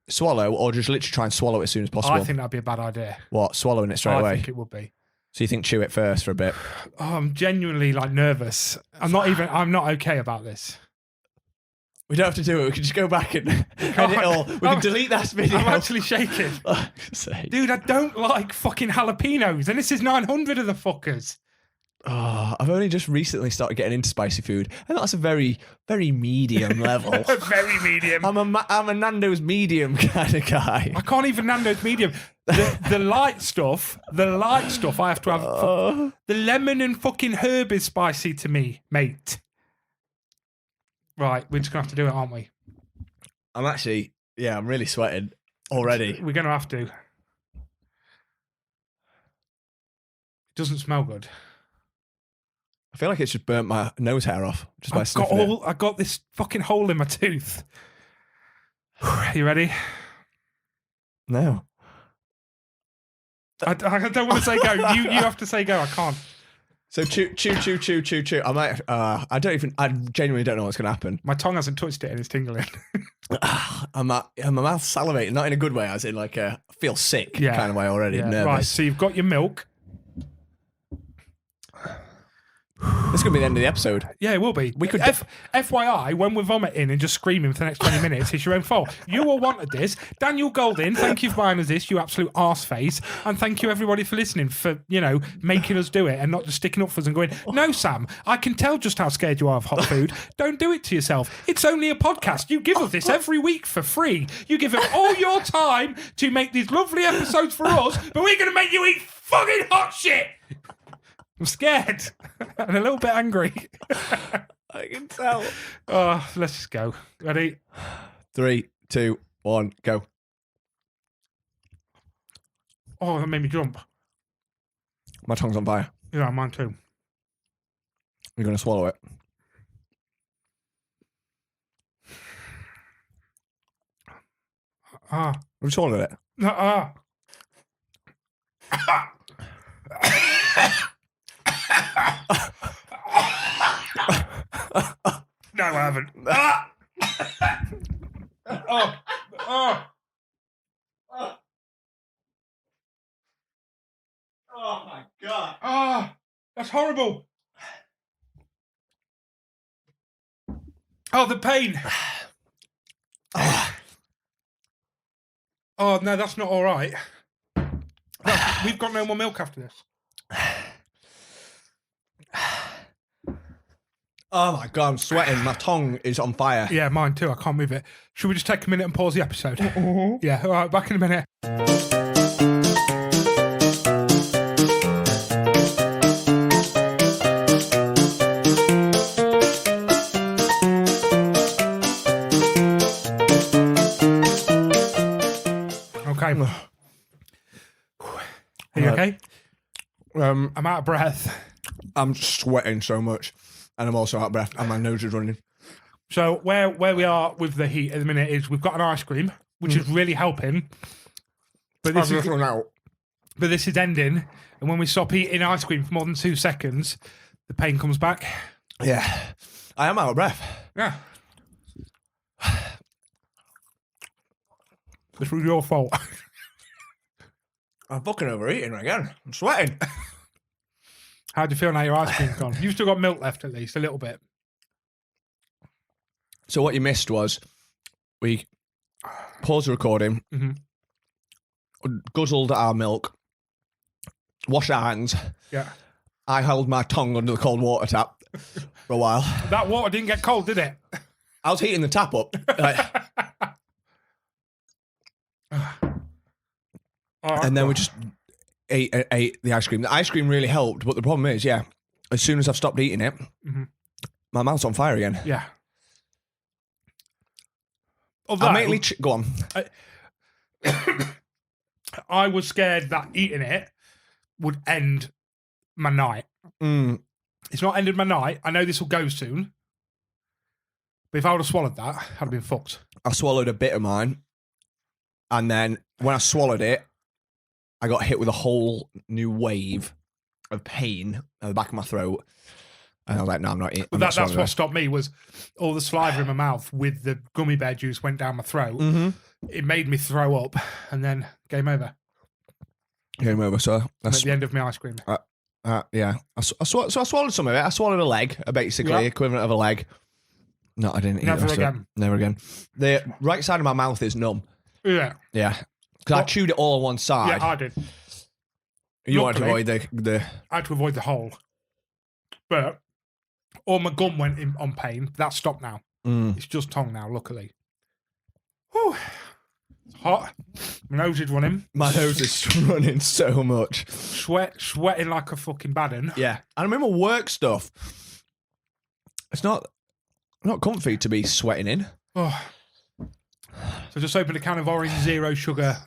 B: swallow, or just literally try and swallow it as soon as possible?
A: I think that'd be a bad idea.
B: What, swallowing it straight
A: I
B: away?
A: think it would be.
B: So you think chew it first for a bit?
A: Oh, I'm genuinely like nervous. I'm not okay about this.
B: We don't have to do it. We can just go back and edit it all. We can delete that video.
A: I'm actually shaking. Dude, I don't like fucking jalapenos, and this is 900 of the fuckers.
B: Oh, I've only just recently started getting into spicy food, and that's a very, very medium level.
A: Very medium.
B: I'm a Nando's medium kind of guy.
A: I can't even Nando's medium. The light stuff I have to have. The lemon and fucking herb is spicy to me, mate. Right, we're just going to have to do it, aren't we?
B: I'm really sweating already.
A: We're going to have to. It doesn't smell good.
B: I feel like it's just burnt my nose hair off just by sniffing it.
A: I got this fucking hole in my tooth. You ready?
B: No.
A: I don't want to say go. You have to say go. I can't.
B: So chew. I genuinely don't know what's going to happen.
A: My tongue hasn't touched it and it's tingling.
B: my mouth salivating, not in a good way, as in like I feel sick kind of way already, nervous.
A: Right, so you've got your milk.
B: This is going to be the end of the episode.
A: Yeah, it will be.
B: We could
A: FYI, when we're vomiting and just screaming for the next 20 minutes, it's your own fault. You all wanted this. Daniel Goldin, thank you for buying us this, you absolute arseface. And thank you, everybody, for listening, for, making us do it and not just sticking up for us and going, no, Sam, I can tell just how scared you are of hot food. Don't do it to yourself. It's only a podcast. You give us this every week for free. You give it all your time to make these lovely episodes for us, but we're going to make you eat fucking hot shit. I'm scared and a little bit angry.
B: I can tell.
A: Oh, let's just go. Ready?
B: 3, 2, 1, go.
A: Oh, that made me jump.
B: My tongue's on fire.
A: Yeah, mine too.
B: You're going to swallow it. Have you swallowed it?
A: No, No, I haven't.
B: Oh my God.
A: That's horrible. Oh, the pain. Oh, no, that's not all right. We've got no more milk after this.
B: Oh my God, I'm sweating. My tongue is on fire.
A: Yeah, mine too. I can't move it. Should we just take a minute and pause the episode? Yeah, all right, back in a minute. Okay. Are you okay? I'm out of breath.
B: I'm sweating so much. And I'm also out of breath, and my nose is running.
A: So where we are with the heat at the minute is we've got an ice cream, which is really helping. But this is
B: run out.
A: But this is ending, and when we stop eating ice cream for more than 2 seconds, the pain comes back.
B: Yeah, I am out of breath.
A: Yeah, this was your fault.
B: I'm fucking overeating again. I'm sweating.
A: How do you feel now your ice cream's gone? You've still got milk left at least, a little bit.
B: So what you missed was we paused the recording, guzzled our milk, washed our hands.
A: Yeah.
B: I held my tongue under the cold water tap for a while.
A: That water didn't get cold, did it?
B: I was heating the tap up. And then we just ate the ice cream. The ice cream really helped, but the problem is, as soon as I've stopped eating it, my mouth's on fire again.
A: Yeah.
B: I mainly go on.
A: I was scared that eating it would end my night. It's not ended my night. I know this will go soon. But if I would have swallowed that, I'd have been fucked.
B: I swallowed a bit of mine. And then when I swallowed it, I got hit with a whole new wave of pain at the back of my throat. And I was like, no, I'm not eating.
A: But that's what stopped me was all the saliva in my mouth with the gummy bear juice went down my throat.
B: Mm-hmm.
A: It made me throw up, and then game over.
B: Game over. So
A: At the end of my ice cream.
B: Yeah. I swallowed some of it. I swallowed a leg, basically equivalent of a leg. No, I didn't eat
A: Never
B: the rest of
A: again.
B: it. Never again. The right side of my mouth is numb.
A: Yeah.
B: Yeah. Because I chewed it all on one side.
A: Yeah, I did.
B: You wanted to
A: Luckily,
B: avoid the...
A: I had to avoid the hole. But all my gum went in on pain. That's stopped now. It's just tongue now, luckily. Whew. It's hot. My nose is running.
B: My nose is running so much.
A: Sweating like a fucking bad one.
B: Yeah. And I remember work stuff. It's not comfy to be sweating in.
A: Oh. So I just opened a can of orange zero sugar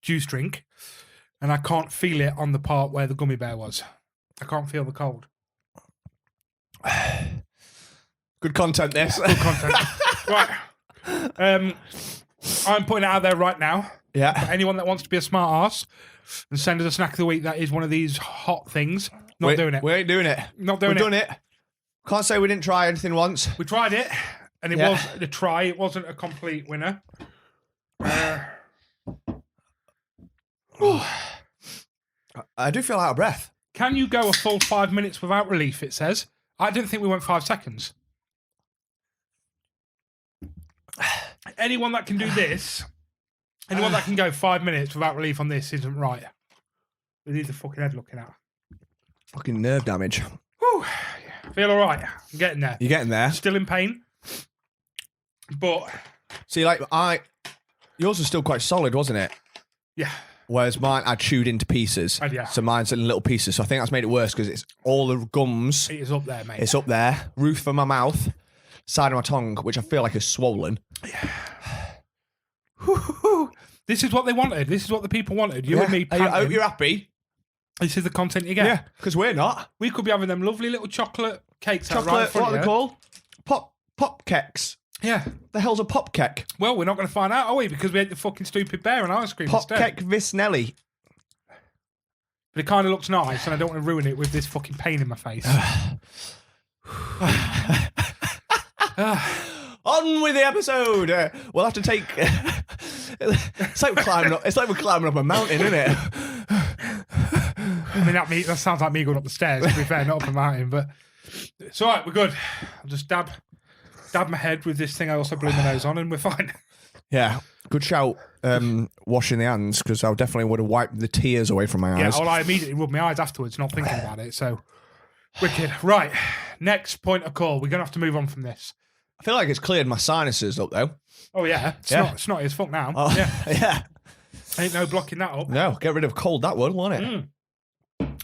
A: juice drink, and I can't feel it on the part where the gummy bear was. I can't feel the cold.
B: Good content, this.
A: Good content. Right. I'm putting it out there right now.
B: Yeah.
A: For anyone that wants to be a smart arse and send us a snack of the week that is one of these hot things. Not doing it.
B: We ain't doing it.
A: Not doing
B: We've
A: it.
B: done it. Can't say we didn't try anything once.
A: We tried it, and it was a try. It wasn't a complete winner.
B: I do feel out of breath.
A: Can you go a full 5 minutes without relief, it says. I didn't think we went 5 seconds. Anyone that can do this, anyone that can go 5 minutes without relief on this isn't right. It needs a fucking head looking at.
B: Fucking nerve damage.
A: Whew. Feel all right. I'm getting there.
B: You're getting there.
A: Still in pain. But...
B: See, like, yours was still quite solid, wasn't it?
A: Yeah.
B: Whereas mine, I chewed into pieces.
A: Yeah.
B: So mine's in little pieces. So I think that's made it worse because it's all the gums.
A: It is up there, mate.
B: It's up there. Roof of my mouth. Side of my tongue, which I feel like is swollen.
A: Yeah. This is what they wanted. This is what the people wanted. You and me
B: I
A: panting.
B: hope you're happy.
A: This is the content you get.
B: Yeah, because we're not.
A: We could be having them lovely little chocolate cakes out right in
B: Chocolate,
A: front
B: what are
A: of
B: they
A: you.
B: called? Pop cakes.
A: Yeah.
B: The hell's a pop cake?
A: Well, we're not going to find out, are we? Because we ate the fucking stupid bear and ice cream
B: Pop
A: instead.
B: cake Visnelli.
A: But it kind of looks nice, and I don't want to ruin it with this fucking pain in my face.
B: On with the episode. We'll have to take. It's like we're climbing up. It's like we're climbing up a mountain, isn't it?
A: I mean, that sounds like me going up the stairs, to be fair, not up a mountain, but it's all right, we're good. I'll just dab my head with this thing I also blew my nose on, and we're fine.
B: Yeah, good shout. Washing the hands, because I definitely would have wiped the tears away from my eyes.
A: Yeah, well, I immediately rubbed my eyes afterwards, not thinking about it, so wicked. Right, next point of call. We're going to have to move on from this.
B: I feel like it's cleared my sinuses up, though.
A: Oh, yeah. It's not his fault now.
B: Oh, yeah.
A: Ain't no blocking that up.
B: No, get rid of cold, that would, won't it?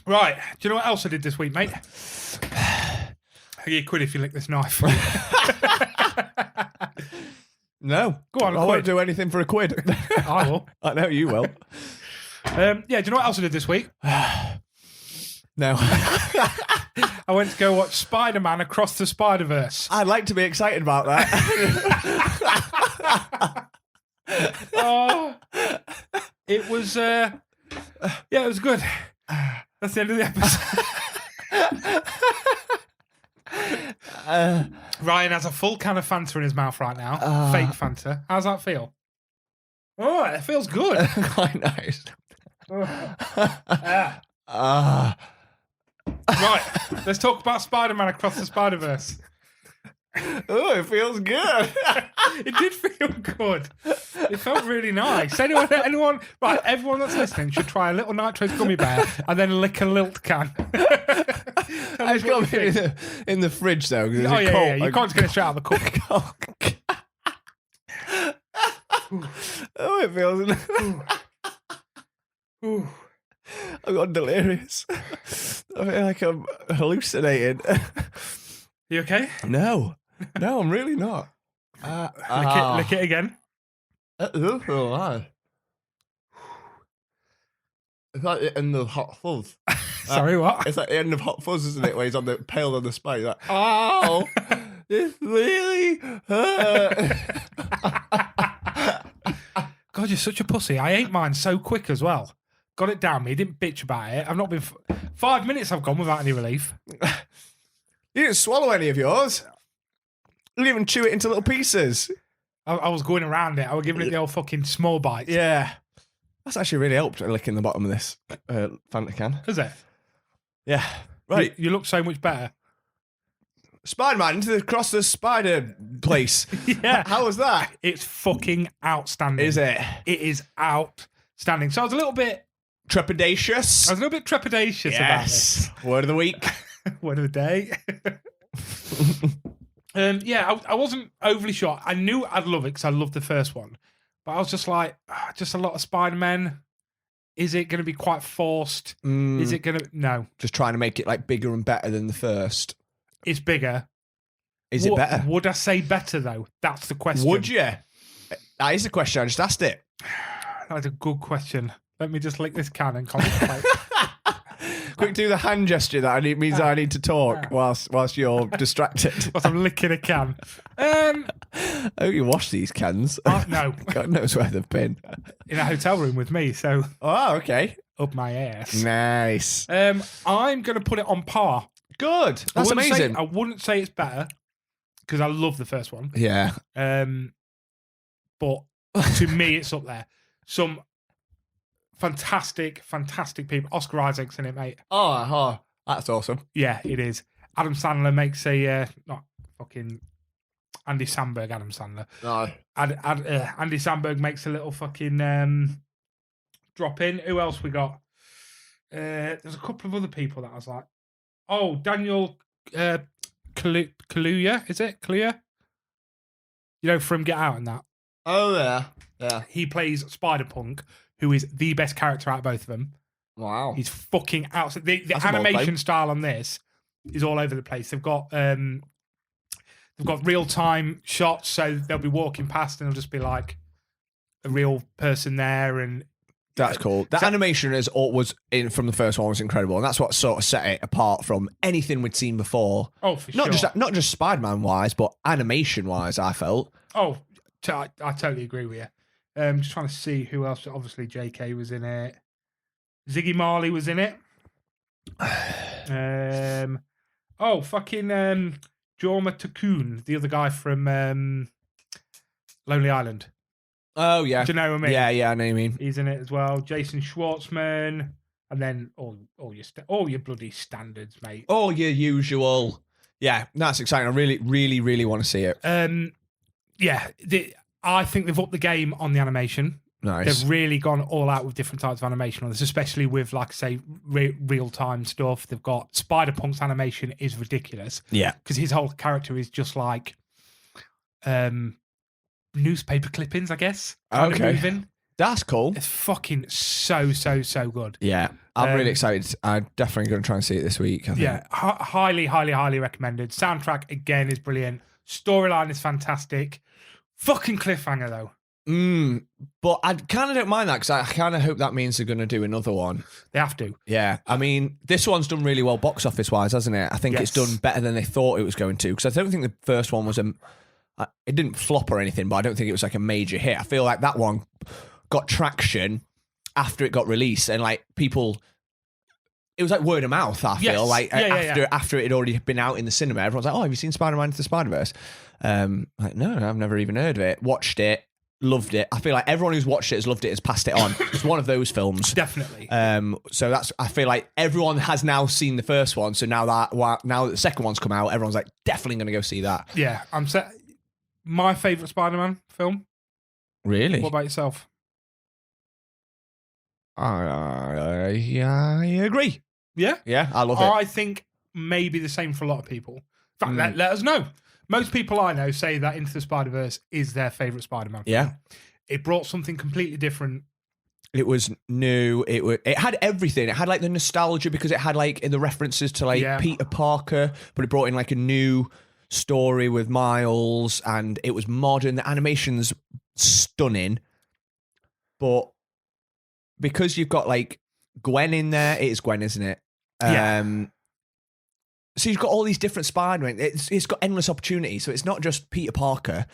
A: Right. Do you know what else I did this week, mate? I'll give you a quid if you lick this knife.
B: No.
A: Go on,
B: I won't do anything for a quid.
A: I will.
B: I know you will.
A: Yeah, do you know what else I did this week?
B: No.
A: I went to go watch Spiderman Across the Spiderverse.
B: I'd like to be excited about that.
A: It was, it was good. That's the end of the episode. Ryan has a full can of Fanta in his mouth right now. Fake Fanta. How's that feel? Oh, it feels good.
B: Quite nice.
A: Right, let's talk about Spider-Man Across the Spiderverse.
B: Oh, it feels good.
A: It did feel good. It felt really nice. Anyone, right, everyone that's listening should try a little nitrous gummy bear and then lick a lilt can.
B: It's got to be in the fridge, though. Because
A: Oh, yeah. You can't just get it straight out of the cup.
B: Oh, it feels... I've got delirious. I feel like I'm hallucinating.
A: You okay?
B: No, I'm really not.
A: Lick it again.
B: It's like the end of Hot Fuzz.
A: Sorry, what?
B: It's like the end of Hot Fuzz, isn't it? Where he's on the pale on the spike. Like, oh, this really hurt.
A: God, you're such a pussy. I ate mine so quick as well. Got it down me. Didn't bitch about it. I've not been 5 minutes. I've gone without any relief.
B: You didn't swallow any of yours. You didn't even chew it into little pieces.
A: I was going around it. I was giving it the old fucking small bites.
B: Yeah. That's actually really helped licking the bottom of this Fanta can.
A: Is it?
B: Yeah. Right.
A: You look so much better.
B: Spider-Man across the spider place.
A: Yeah.
B: How was that?
A: It's fucking outstanding.
B: Is it?
A: It is outstanding. So I was a little bit
B: Trepidatious.
A: trepidatious about this.
B: Word of the week.
A: Word of the day. I wasn't overly sure. I knew I'd love it because I loved the first one. But I was just like, just a lot of Spider-Man. Is it going to be quite forced? Is it going to... No.
B: Just trying to make it like bigger and better than the first.
A: It's bigger.
B: Is it better?
A: Would I say better, though? That's the question.
B: Would you? That is the question. I just asked it.
A: That's a good question. Let me just lick this can and contemplate.
B: Quick, do the hand gesture that means I need to talk whilst you're distracted.
A: Whilst I'm licking a can.
B: I hope you wash these cans.
A: No.
B: God knows where they've been.
A: In a hotel room with me, so...
B: Oh, okay.
A: Up my ass.
B: Nice.
A: I'm going to put it on par.
B: Good. That's amazing.
A: I wouldn't say it's better, because I love the first one.
B: Yeah.
A: But to me, it's up there. Some fantastic people. Oscar Isaac's in it, mate.
B: Oh, that's awesome.
A: Yeah, it is. Adam Sandler makes not fucking Andy Samberg, Adam Sandler.
B: No.
A: Andy Samberg makes a little fucking drop in. Who else we got? There's a couple of other people that I was like, oh, Daniel Kaluuya, is it? Kaluuya? You know, from Get Out and that.
B: Oh, yeah. Yeah.
A: He plays Spider-Punk, who is the best character out of both of them.
B: Wow.
A: He's fucking out. The animation style on this is all over the place. They've got real-time shots, so they'll be walking past and it'll just be like a real person there. And
B: that's cool. The animation was in from the first one was incredible, and that's what sort of set it apart from anything we'd seen before.
A: Oh, for sure.
B: Not just Spider-Man wise, but animation wise, I felt.
A: Oh, I totally agree with you. Just trying to see who else. Obviously, J.K. was in it. Ziggy Marley was in it. Fucking Jorma Takun, the other guy from Lonely Island.
B: Oh, yeah.
A: Do you know what I mean?
B: Yeah, I know what you mean.
A: He's in it as well. Jason Schwartzman. And then all your bloody standards, mate.
B: All your usual. Yeah, that's exciting. I really, really, really want to see it.
A: I think they've upped the game on the animation.
B: Nice.
A: They've really gone all out with different types of animation on this, especially with, like I say, real-time stuff. They've got Spider-Punk's animation is ridiculous.
B: Yeah.
A: Because his whole character is just like newspaper clippings, I guess. Kind of moving.
B: That's cool.
A: It's fucking so good.
B: Yeah. I'm really excited. I'm definitely going to try and see it this week, I think.
A: Yeah. Highly recommended. Soundtrack, again, is brilliant. Storyline is fantastic. Fucking cliffhanger, though.
B: But I kind of don't mind that because I kind of hope that means they're going to do another one.
A: They have to.
B: Yeah. I mean, this one's done really well box office wise, hasn't it? I think it's done better than they thought it was going to, because I don't think the first one was it didn't flop or anything, but I don't think it was like a major hit. I feel like that one got traction after it got released, and like people, it was like word of mouth. I feel after it had already been out in the cinema, everyone's like, "Oh, have you seen Spider-Man Into the Spiderverse?" Like, no, I've never even heard of it. Watched it, loved it. I feel like everyone who's watched it has loved it, has passed it on. It's one of those films,
A: definitely.
B: So I feel like everyone has now seen the first one, so now that the second one's come out, everyone's like definitely going to go see that.
A: Yeah, my favourite Spider-Man film.
B: Really?
A: What about yourself?
B: I agree.
A: Yeah?
B: Yeah, I love it.
A: I think maybe the same for a lot of people. In fact, let us know. Most people I know say that Into the Spider-Verse is their favourite Spider-Man film.
B: Yeah.
A: It brought something completely different.
B: It was new. It had everything. It had like the nostalgia because it had like the references to like Peter Parker, but it brought in like a new story with Miles, and it was modern. The animation's stunning, but because you've got like Gwen in there, it is Gwen, isn't it? So you've got all these different Spider-Man. It's got endless opportunity. So it's not just Peter Parker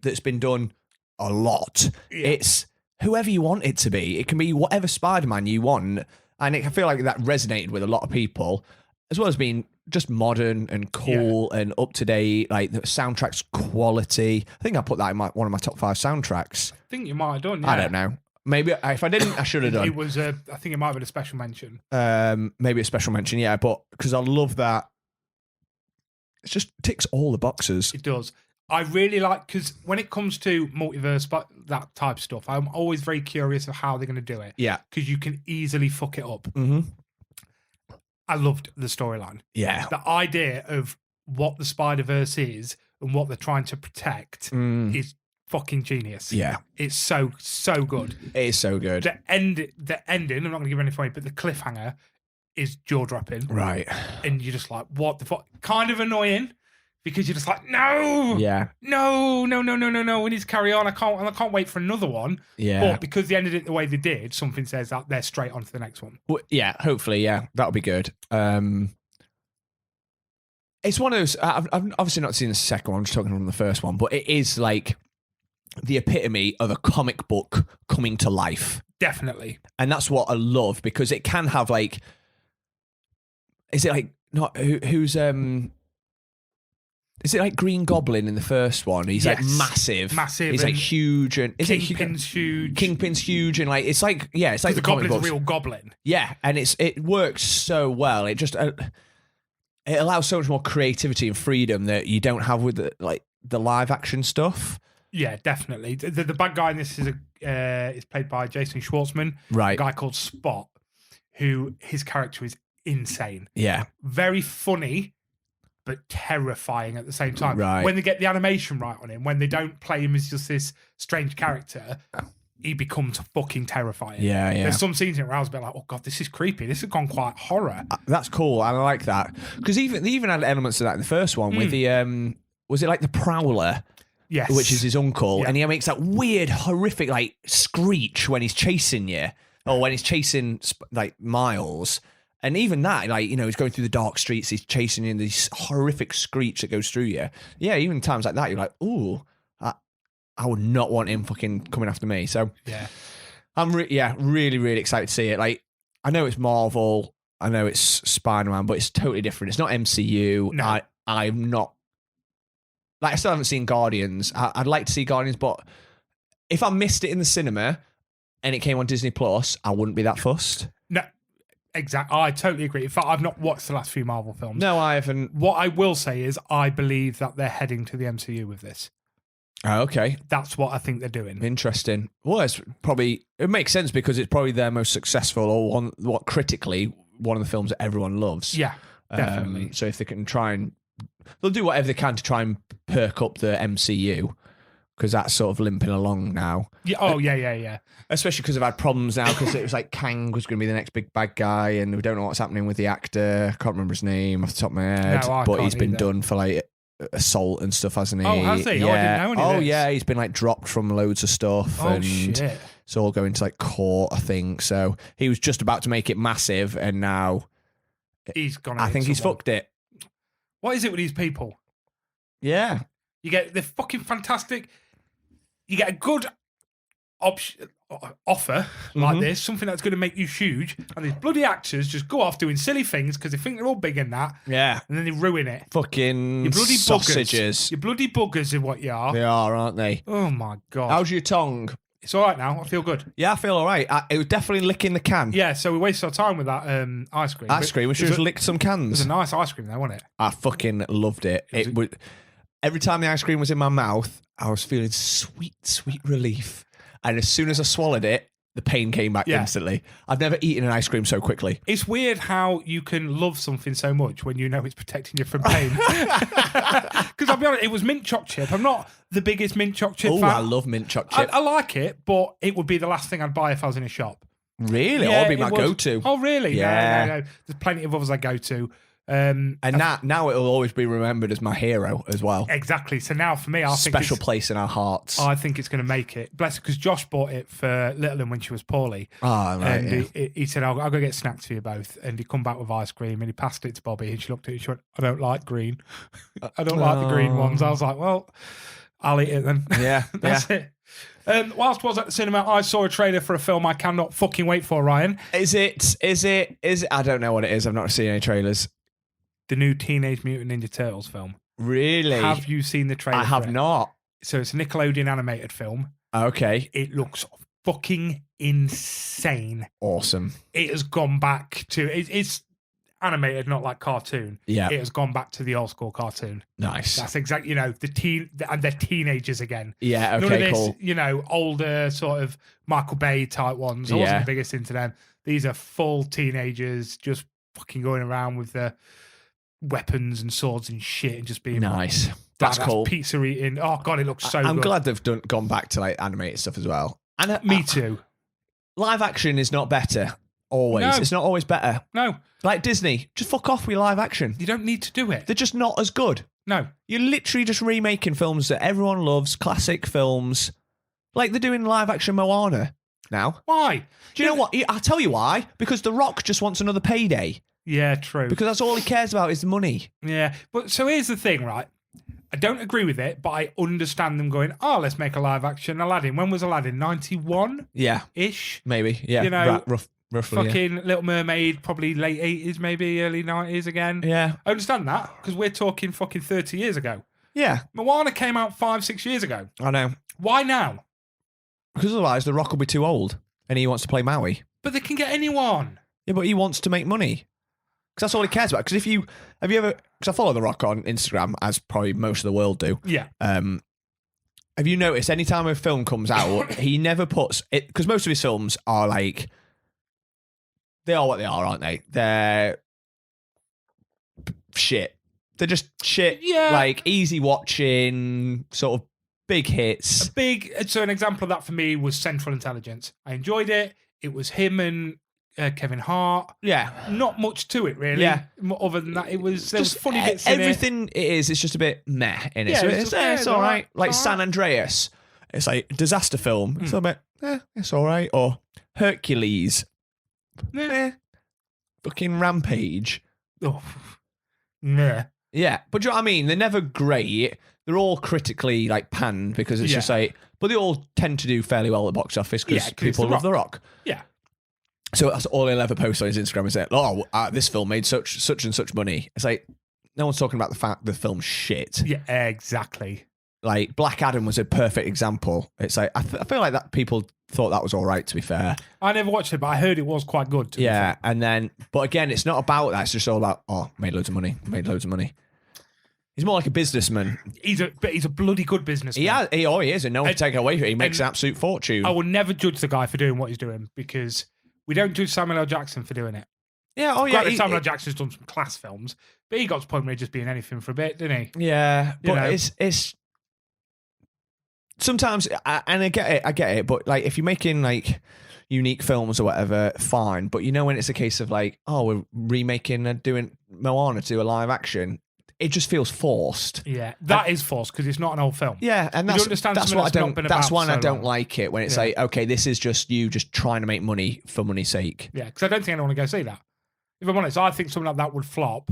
B: that's been done a lot. Yeah. It's whoever you want it to be. It can be whatever Spider-Man you want. And I feel like that resonated with a lot of people, as well as being just modern and cool and up to date. Like the soundtrack's quality. I think I put that in one of my top 5 soundtracks.
A: I think you might have done. Yeah.
B: I don't know. Maybe if I didn't, I should have done.
A: It was I think it might have been a special mention.
B: Maybe a special mention, yeah. But because I love that, it just ticks all the boxes.
A: It does. I really like, because when it comes to multiverse, but that type of stuff, I'm always very curious of how they're going to do it.
B: Yeah,
A: because you can easily fuck it up.
B: Mm-hmm.
A: I loved the storyline.
B: Yeah,
A: the idea of what the Spiderverse is and what they're trying to protect is fucking genius.
B: Yeah,
A: it's so good.
B: It is so good.
A: The ending. I'm not going to give anything away, but the cliffhanger is jaw dropping.
B: Right,
A: and you're just like, what the fuck? Kind of annoying. Because you're just like, no, no. We need to carry on. I can't wait for another one.
B: Yeah,
A: but because they ended it the way they did, something says that they're straight on to the next one.
B: Well, yeah, hopefully, yeah, that'll be good. It's one of those. I've obviously not seen the second one. I'm just talking from the first one, but it is like the epitome of a comic book coming to life.
A: Definitely,
B: and that's what I love, because it can have like. Is it like not who's Is it like Green Goblin in the first one? He's like massive. He's like huge, and
A: Kingpin's huge.
B: Kingpin's huge, and like it's like it's like
A: the
B: comic
A: Goblin's
B: books.
A: a real goblin.
B: Yeah, and it works so well. It just it allows so much more creativity and freedom that you don't have with the live action stuff.
A: Yeah, definitely. The bad guy in this is played by Jason Schwartzman,
B: right?
A: A guy called Spot, who his character is insane.
B: Yeah,
A: very funny, but terrifying at the same time.
B: Right.
A: When they get the animation right on him, when they don't play him as just this strange character, he becomes fucking terrifying.
B: Yeah.
A: There's some scenes in it where I was a bit like, oh God, this is creepy. This has gone quite horror.
B: That's cool. I like that. Because they even had elements of that in the first one with the, was it like the Prowler?
A: Yes.
B: Which is his uncle. Yeah. And he makes that weird, horrific, like, screech when he's chasing you. Or when he's chasing, like, Miles. And even that, like, he's going through the dark streets, he's chasing you, this horrific screech that goes through you. Yeah, even times like that, you're like, ooh, I would not want him fucking coming after me. So,
A: yeah,
B: I'm really, really excited to see it. Like, I know it's Marvel, I know it's Spiderman, but it's totally different. It's not MCU.
A: No.
B: I'm not, like, I still haven't seen Guardians. I'd like to see Guardians, but if I missed it in the cinema and it came on Disney Plus, I wouldn't be that fussed.
A: No. Exactly. I totally agree. In fact, I've not watched the last few Marvel films.
B: No, I haven't.
A: What I will say is I believe that they're heading to the MCU with this.
B: Oh, okay.
A: That's what I think they're doing.
B: Interesting. Well, it makes sense because it's probably their most successful or critically one of the films that everyone loves.
A: Yeah, definitely.
B: So if they can they'll do whatever they can to try and perk up the MCU. Because that's sort of limping along now.
A: Yeah. Oh, yeah.
B: Especially because I've had problems now, because it was like Kang was going to be the next big bad guy, and we don't know what's happening with the actor. I can't remember his name off the top of my head.
A: No,
B: but he's been done for like assault and stuff, hasn't he?
A: Oh, has he?
B: Yeah.
A: Oh, I didn't know any of this.
B: Yeah, he's been like dropped from loads of stuff.
A: Oh,
B: and
A: shit.
B: It's all going to like court, I think. So he was just about to make it massive, and now
A: he's gone.
B: I think he's fucked it.
A: What is it with these people?
B: Yeah.
A: You get the fucking fantastic. You get a good offer like this, something that's going to make you huge, and these bloody actors just go off doing silly things because they think they're all big in that.
B: Yeah.
A: And then they ruin it.
B: Fucking
A: you bloody
B: sausages.
A: Buggers. You bloody buggers is what you are.
B: They are, aren't they?
A: Oh, my God.
B: How's your tongue?
A: It's all right now. I feel good.
B: Yeah, I feel all right. It was definitely licking the can.
A: Yeah, so we wasted our time with that ice cream.
B: Ice cream. We should have licked some
A: It
B: cans.
A: was a nice ice cream though, wasn't it?
B: I fucking loved it. It would. Every time the ice cream was in my mouth, I was feeling sweet, sweet relief. And as soon as I swallowed it, the pain came back instantly. I've never eaten an ice cream so quickly.
A: It's weird how you can love something so much when you know it's protecting you from pain. Because I'll be honest, it was mint choc chip. I'm not the biggest mint choc chip fan.
B: I love mint choc chip.
A: I like it, but it would be the last thing I'd buy if I was in a shop.
B: Really? Yeah, it'd be my go-to.
A: Oh, really?
B: Yeah.
A: No. There's plenty of others I go to.
B: And now it'll always be remembered as my hero as well.
A: Exactly. So now for me, I think
B: special place in our hearts.
A: I think it's going to make it. Bless her, because Josh bought it for Little when she was poorly.
B: Oh, right.
A: And he said, I'll go get snacks for you both. And he come back with ice cream and he passed it to Bobby and she looked at it. She went, I don't like green. I don't like the green ones. I was like, well, I'll eat it then.
B: Yeah.
A: That's it. Whilst I was at the cinema, I saw a trailer for a film I cannot fucking wait for, Ryan.
B: Is it? I don't know what it is. I've not seen any trailers.
A: the new Teenage Mutant Ninja Turtles film.
B: Really?
A: Have you seen the trailer?
B: I have
A: for it?
B: not.
A: So it's a Nickelodeon animated film.
B: Okay.
A: It looks fucking insane.
B: Awesome.
A: It has gone back to it's animated, not like cartoon.
B: Yeah.
A: It has gone back to the old school cartoon.
B: Nice.
A: That's exactly, and they're teenagers again.
B: Yeah, okay,
A: None of this,
B: cool.
A: Older sort of Michael Bay type ones. I wasn't the biggest into them. These are full teenagers just fucking going around with their weapons and swords and shit and just being
B: nice. That's cool.
A: Pizza eating. Oh god, it looks so good.
B: I'm glad they've gone back to like animated stuff as well. And
A: Me too.
B: Live action is not better. Always.
A: No.
B: It's not always better.
A: No.
B: Like Disney, just fuck off with live action.
A: You don't need to do it.
B: They're just not as good.
A: No.
B: You're literally just remaking films that everyone loves, classic films. Like they're doing live action Moana now.
A: Why?
B: Do you know what? I'll tell you why. Because The Rock just wants another payday.
A: Yeah, true.
B: Because that's all he cares about is the money.
A: Yeah. But so here's the thing, right? I don't agree with it, but I understand them going, oh, let's make a live action Aladdin. When was Aladdin? 91?
B: Yeah.
A: Ish?
B: Maybe. Yeah.
A: You know,
B: roughly.
A: Fucking Little Mermaid, probably late 80s, maybe early 90s again.
B: Yeah.
A: I understand that because we're talking fucking 30 years ago.
B: Yeah.
A: Moana came out 5-6 years ago.
B: I know.
A: Why now?
B: Because otherwise The Rock will be too old and he wants to play Maui.
A: But they can get anyone.
B: Yeah, but he wants to make money. Because that's all he cares about. Because have you ever, because I follow The Rock on Instagram, as probably most of the world do.
A: Yeah.
B: Have you noticed anytime a film comes out, he never puts it, because most of his films are like, they are what they are, aren't they? They're shit. They're just shit.
A: Yeah.
B: Like easy watching, sort of big hits.
A: So an example of that for me was Central Intelligence. I enjoyed it. It was him and Kevin Hart.
B: Yeah.
A: Not much to it, really.
B: Yeah.
A: Other than that, there was funny bits
B: everything
A: in it.
B: It's just a bit meh in it.
A: Yeah,
B: So
A: it's
B: all right. Like
A: it's all
B: San Andreas. It's like a disaster film. It's a bit, it's all right. Or Hercules. Fucking Rampage.
A: Oh, nah.
B: Yeah. But do you know what I mean? They're never great. They're all critically like panned because it's just like, but they all tend to do fairly well at the box office because people love The Rock.
A: Yeah.
B: So that's all he'll ever post on his Instagram is like, oh, this film made such and such money. It's like, no one's talking about the fact the film's shit.
A: Yeah, exactly.
B: Like Black Adam was a perfect example. It's like, I feel like that people thought that was all right, to be fair.
A: I never watched it, but I heard it was quite good.
B: Yeah. And then, but again, it's not about that. It's just all about, made loads of money. He's more like a businessman.
A: He's a bloody good businessman.
B: He is, and no one can take it away from it. He makes an absolute fortune.
A: I will never judge the guy for doing what he's doing because we don't judge Samuel L. Jackson for doing it.
B: Yeah,
A: Samuel L. Jackson's done some class films, but he got to the point where he's just being anything for a bit, didn't he?
B: Yeah, but it's sometimes, and I get it, but like if you're making like unique films or whatever, fine. But when it's a case of like, we're remaking and doing Moana to do a live action, it just feels forced.
A: Yeah, that is forced because it's not an old film.
B: Yeah, and that's what I don't. That's why I don't like it when it's like, okay, this is just you just trying to make money for money's sake.
A: Yeah, because I don't think anyone would go see that. If I'm honest, I think something like that would flop.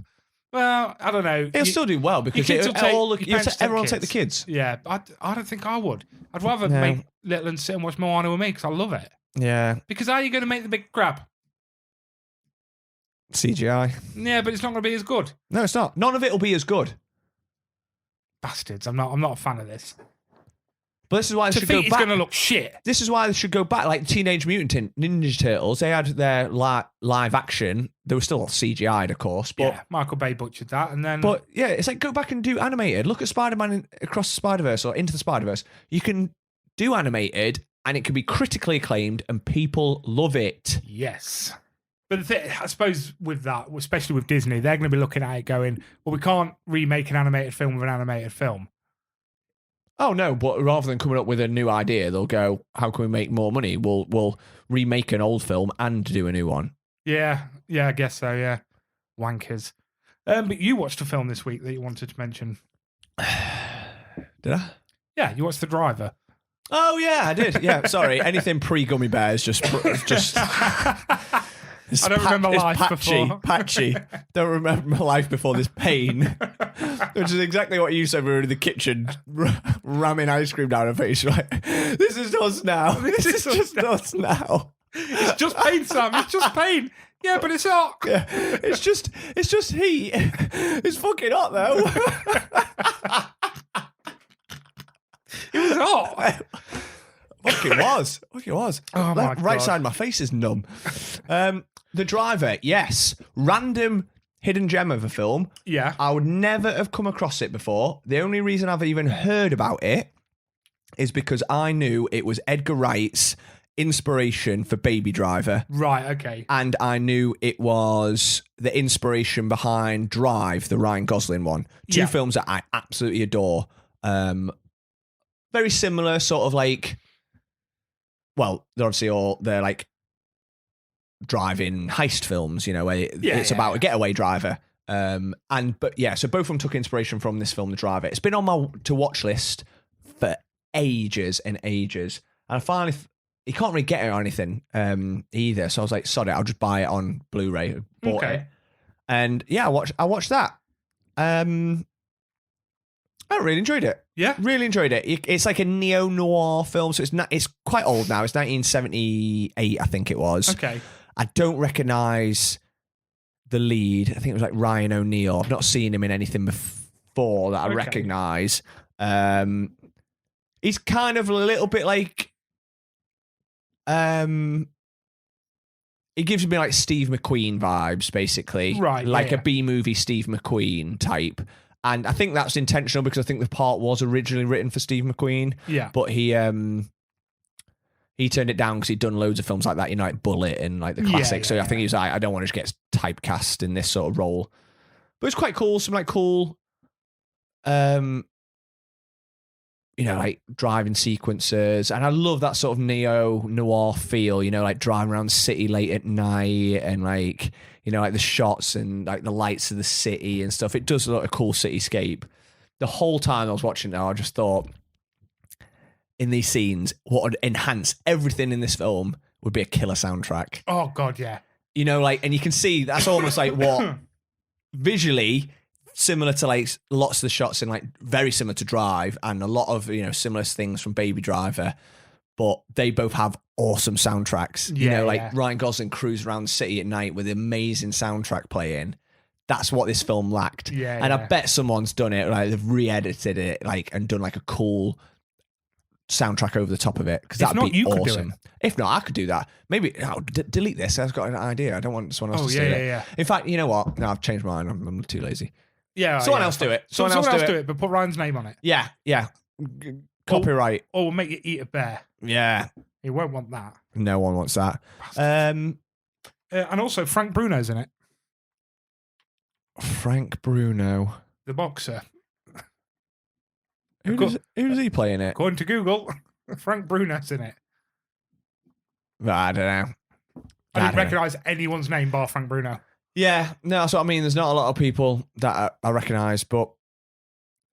A: Well, I don't know.
B: It'll still do well because everyone take the kids.
A: Yeah, I don't think I would. I'd rather make Little and sit and watch Moana with me because I love it.
B: Yeah.
A: Because how are you going to make the big grab?
B: CGI.
A: Yeah, but it's not going to be as good.
B: No, it's not. None of it will be as good.
A: Bastards. I'm not a fan of this.
B: But this is why they should go back.
A: It's going to look shit.
B: This is why they should go back. Like Teenage Mutant Ninja Turtles, they had their live action. They were still CGI'd, of course. But
A: Michael Bay butchered that, and then.
B: But yeah, it's like go back and do animated. Look at Spiderman Across the Spiderverse or Into the Spiderverse. You can do animated, and it can be critically acclaimed, and people love it.
A: Yes. But I suppose with that, especially with Disney, they're going to be looking at it going, well, we can't remake an animated film with an animated film.
B: Oh, no, but rather than coming up with a new idea, they'll go, how can we make more money? We'll remake an old film and do a new one.
A: Yeah, I guess so, yeah. Wankers. But you watched a film this week that you wanted to mention.
B: Did I?
A: Yeah, you watched The Driver.
B: Oh, yeah, I did. Yeah, sorry. Anything pre-Gummy Bear is just
A: I don't remember life before.
B: Patchy. Don't remember my life before this pain. Which is exactly what you said. We were in the kitchen ramming ice cream down her face. Right? This is us now. This is just us now.
A: It's just pain, Sam. It's just pain. Yeah, but it's not.
B: Yeah, it's just heat. It's fucking hot though.
A: It was hot.
B: Fucking was.
A: Oh my
B: Right
A: God.
B: side of my face is numb. The Driver, yes. Random hidden gem of a film.
A: Yeah.
B: I would never have come across it before. The only reason I've even heard about it is because I knew it was Edgar Wright's inspiration for Baby Driver.
A: Right, okay.
B: And I knew it was the inspiration behind Drive, the Ryan Gosling one. Two films that I absolutely adore. Very similar, sort of like, well, they're like driving heist films, you know, where it's about a getaway driver. So both of them took inspiration from this film, The Driver. It's been on my to watch list for ages and ages. And I finally, you can't really get it or anything either. So I was like, sod it, I'll just buy it on Blu-ray. Bought it. And yeah, I watched that. I really enjoyed it.
A: Yeah.
B: Really enjoyed it. It's like a neo-noir film, so it's quite old now. It's 1978, I think it was.
A: Okay.
B: I don't recognise the lead. I think it was like Ryan O'Neal. I've not seen him in anything before that I recognise. He's kind of a little bit like... He gives me like Steve McQueen vibes, basically.
A: Right.
B: Like a B-movie Steve McQueen type. And I think that's intentional because I think the part was originally written for Steve McQueen.
A: Yeah.
B: But he turned it down because he'd done loads of films like that, you know, like Bullet and like the classics. So I think he was like, I don't want to just get typecast in this sort of role. But it's quite cool. Some like cool, you know, like driving sequences. And I love that sort of neo-noir feel, you know, like driving around the city late at night and like, you know, like the shots and like the lights of the city and stuff. It does look like a cool cityscape. The whole time I was watching it, I just thought, in these scenes, what would enhance everything in this film would be a killer soundtrack.
A: Oh, God, yeah.
B: You know, like, and you can see that's almost like what visually similar to like lots of the shots in like very similar to Drive and a lot of, you know, similar things from Baby Driver, but they both have awesome soundtracks. You know, like Ryan Gosling cruised around the city at night with amazing soundtrack playing. That's what this film lacked. I bet someone's done it, like they've re-edited it, like and done like a cool soundtrack over the top of it because that'd be awesome. If not, I could do that. Maybe delete this. I've got an idea. I don't want someone else to say it. In fact, you know what? No, I've changed my mind. I'm too lazy.
A: Yeah,
B: someone else do it.
A: Someone else do it, but put Ryan's name on it.
B: Yeah. Copyright.
A: Or we'll make you eat a bear.
B: Yeah.
A: He won't want that.
B: No one wants that.
A: And also, Frank Bruno's in it.
B: Frank Bruno.
A: The boxer.
B: Who does he play in it?
A: According to Google, Frank Bruno's in it.
B: I don't know.
A: I didn't recognise anyone's name bar Frank Bruno.
B: Yeah, no, that's what I mean. There's not a lot of people that I recognise, but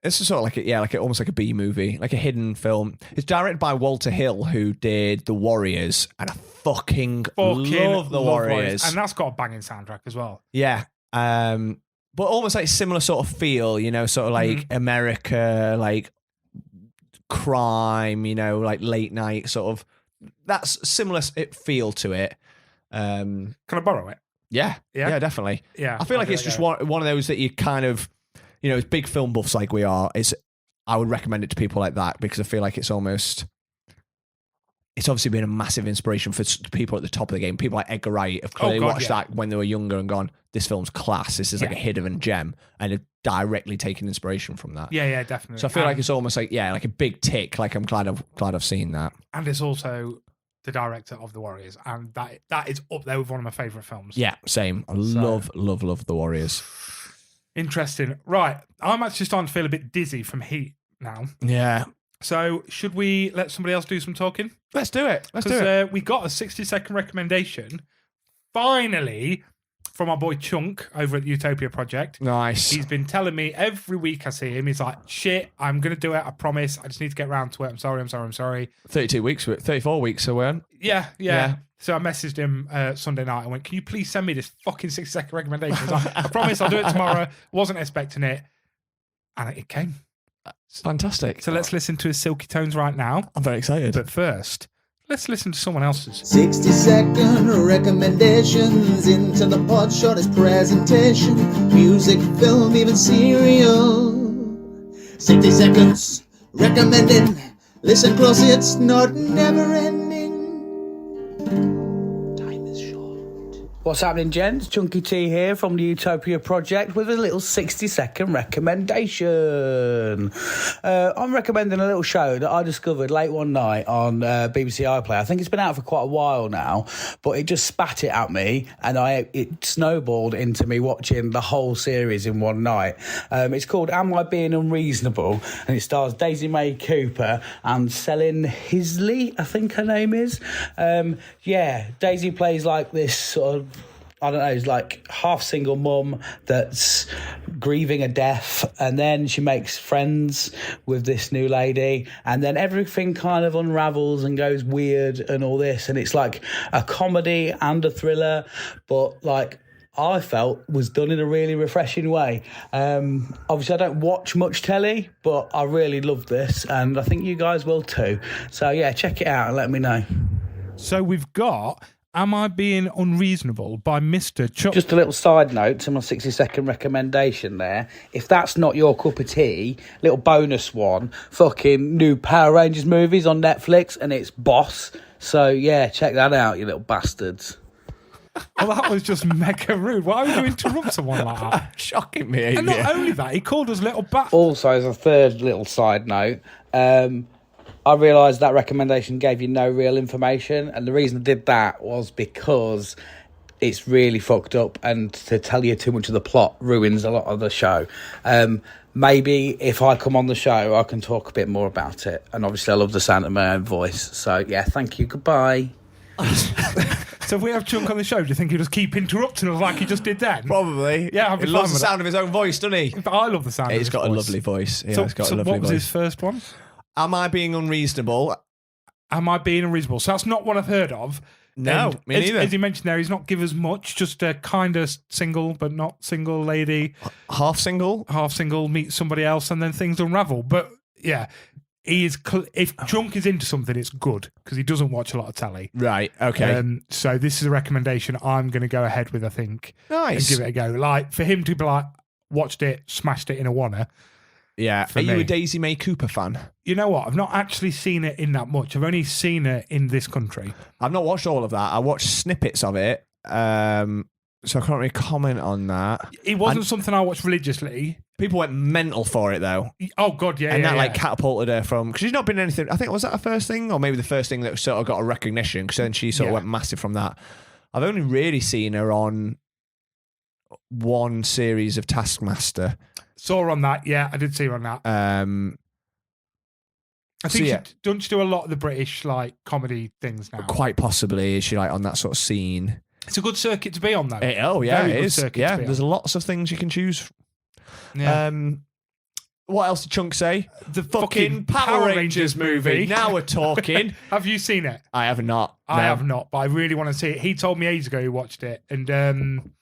B: it's sort of like almost like a B movie, like a hidden film. It's directed by Walter Hill, who did The Warriors, and I fucking love The Warriors.
A: And that's got a banging soundtrack as well.
B: Yeah, but almost like similar sort of feel, you know, sort of like America, like crime, you know, like late night sort of. That's similar feel to it.
A: Can I borrow it?
B: Yeah, definitely.
A: Yeah,
B: I feel like it's just one of those that you kind of, you know, as big film buffs like we are, I would recommend it to people like that because I feel like it's obviously been a massive inspiration for people at the top of the game. People like Edgar Wright have clearly watched that when they were younger and gone, this film's class. This is like a hidden gem, and have directly taken inspiration from that.
A: Yeah, definitely.
B: So I feel like it's almost like like a big tick. Like I'm glad I've seen that.
A: And it's also the director of The Warriors, and that is up there with one of my favourite films.
B: Yeah, same. I love The Warriors.
A: Interesting. Right, I'm actually starting to feel a bit dizzy from heat now.
B: Yeah.
A: So should we let somebody else do some talking?
B: Let's do it.
A: We got a 60-second recommendation, finally, from our boy Chunk over at the Utopia Project.
B: Nice.
A: He's been telling me every week I see him, he's like, shit, I'm going to do it. I promise. I just need to get around to it. I'm sorry.
B: 32 weeks, 34 weeks, so we're
A: Yeah. So I messaged him Sunday night. I went, can you please send me this fucking 60-second recommendation? He's like, I promise I'll do it tomorrow. Wasn't expecting it. And it came.
B: It's fantastic.
A: So let's listen to his silky tones right now.
B: I'm very excited.
A: But first, let's listen to someone else's.
C: 60-second recommendations into the pod shortest presentation. Music, film, even cereal. 60 seconds recommending. Listen close, it's not never ending. Time is short.
D: What's happening, gents? Chunky T here from the Utopia Project with a little 60-second recommendation. I'm recommending a little show that I discovered late one night on BBC iPlayer. I think it's been out for quite a while now, but it just spat it at me, and it snowballed into me watching the whole series in one night. It's called Am I Being Unreasonable? And it stars Daisy May Cooper and Selin Hisley, I think her name is. Daisy plays like this sort of, I don't know, it's like half single mum that's grieving a death, and then she makes friends with this new lady, and then everything kind of unravels and goes weird and all this, and it's like a comedy and a thriller, but like I felt was done in a really refreshing way. Obviously I don't watch much telly, but I really loved this, and I think you guys will too. So yeah, check it out and let me know.
A: So we've got Am I Being Unreasonable by Mr. Chuck.
D: Just a little side note to my 60-second recommendation there. If that's not your cup of tea, little bonus one, fucking new Power Rangers movies on Netflix, and it's Boss. So, yeah, check that out, you little bastards.
A: Well, that was just mega rude. Why would you interrupt someone like that?
B: Shocking behaviour.
A: And not only that, he called us little bat.
D: Also, as a third little side note, I realised that recommendation gave you no real information, and the reason I did that was because it's really fucked up, and to tell you too much of the plot ruins a lot of the show. Maybe if I come on the show, I can talk a bit more about it, and obviously I love the sound of my own voice. So, yeah, thank you, goodbye.
A: So if we have Chunk on the show, do you think he'll just keep interrupting us like he just did then?
B: Probably.
A: Yeah, I'll be
B: he
A: fine
B: loves the
A: with
B: sound of his own voice, doesn't he?
A: But I love the sound of his
B: He's got
A: voice.
B: a lovely voice. Yeah,
A: So,
B: he's got a lovely
A: what was
B: voice.
A: his first one?
B: Am I being unreasonable?
A: Am I Being Unreasonable? So that's not one I've heard of.
B: No,
A: And
B: me neither.
A: As you mentioned there, he's not give us much, just a kind of single, but not single lady,
B: Half single?
A: half single, meet somebody else, and then things unravel. But yeah, he is. If Chunk is into something, it's good because he doesn't watch a lot of telly.
B: Right, okay.
A: So this is a recommendation I'm going to go ahead with, I think.
B: Nice.
A: And give it a go. Like, for him to be like, watched it, smashed it in a wanna.
B: Yeah.
A: For
B: Are you
A: me.
B: a Daisy May Cooper fan?
A: You know what? I've not actually seen it in that much. I've only seen it in this country.
B: I've not watched all of that. I watched snippets of it, so I can't really comment on that.
A: It wasn't something I watched religiously.
B: People went mental for it, though.
A: Oh, God, yeah.
B: And
A: yeah,
B: that like
A: yeah.
B: catapulted her from, because she's not been anything. I think, was that her first thing, or maybe the first thing that sort of got a recognition? Because then she sort of
A: Yeah.
B: went massive from that. I've only really seen her on one series of Taskmaster.
A: Saw her on that. Yeah, I did see her on that. I think don't she do a lot of the British like comedy things now?
B: Quite possibly, is she like on that sort of scene?
A: It's a good circuit to be on, though.
B: Very
A: good
B: it is.
A: circuit
B: Yeah,
A: to be
B: there's
A: on.
B: lots of things you can choose.
A: Yeah.
B: What else did Chunk say?
A: The
B: Fucking Power Rangers movie. Now we're talking.
A: Have you seen it?
B: I have not.
A: I
B: No.
A: have not, but I really want to see it. He told me ages ago he watched it, and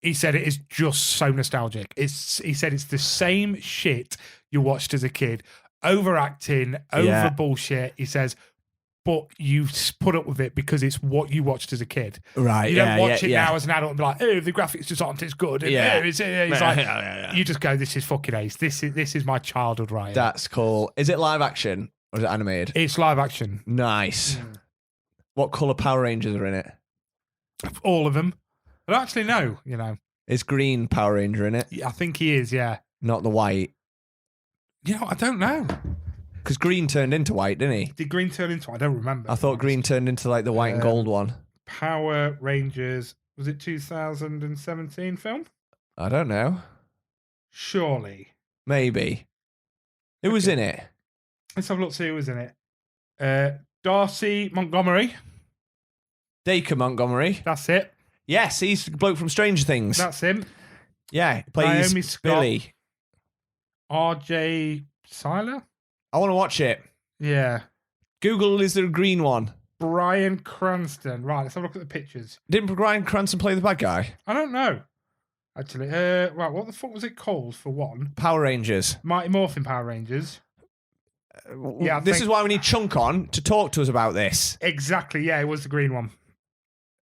A: he said it is just so nostalgic. He said it's the same shit you watched as a kid, overacting, over bullshit. He says, but you put up with it because it's what you watched as a kid.
B: Right.
A: You don't watch it now as an adult and be like, oh, the graphics just aren't as good. And,
B: Yeah.
A: It's like, you just go, this is fucking ace. This is my childhood, right?
B: That's cool. Is it live action or is it animated?
A: It's live action.
B: Nice. What colour Power Rangers are in it?
A: All of them. I don't actually know,
B: Is green Power Ranger in it?
A: I think he is, yeah.
B: Not the white.
A: I don't know.
B: Because green turned into white, didn't he?
A: Did green turn into? I don't remember.
B: I thought green turned into like the white and gold one.
A: Power Rangers. Was it 2017 film?
B: I don't know.
A: Surely.
B: Maybe. Who was in it?
A: Let's have a look, see who was in it. Darcy Montgomery.
B: Dacre Montgomery.
A: That's it.
B: Yes, he's the bloke from Stranger Things.
A: That's him.
B: Yeah, he plays
A: Naomi Scott.
B: Billy.
A: RJ Seiler?
B: I want to watch it.
A: Yeah.
B: Google, is there a green one?
A: Bryan Cranston. Right, let's have a look at the pictures.
B: Didn't Bryan Cranston play the bad guy?
A: I don't know. Actually, right, what the fuck was it called for one?
B: Power Rangers.
A: Mighty Morphin Power Rangers. Yeah,
B: this is why we need Chunk on to talk to us about this.
A: Exactly, yeah, it was the green one.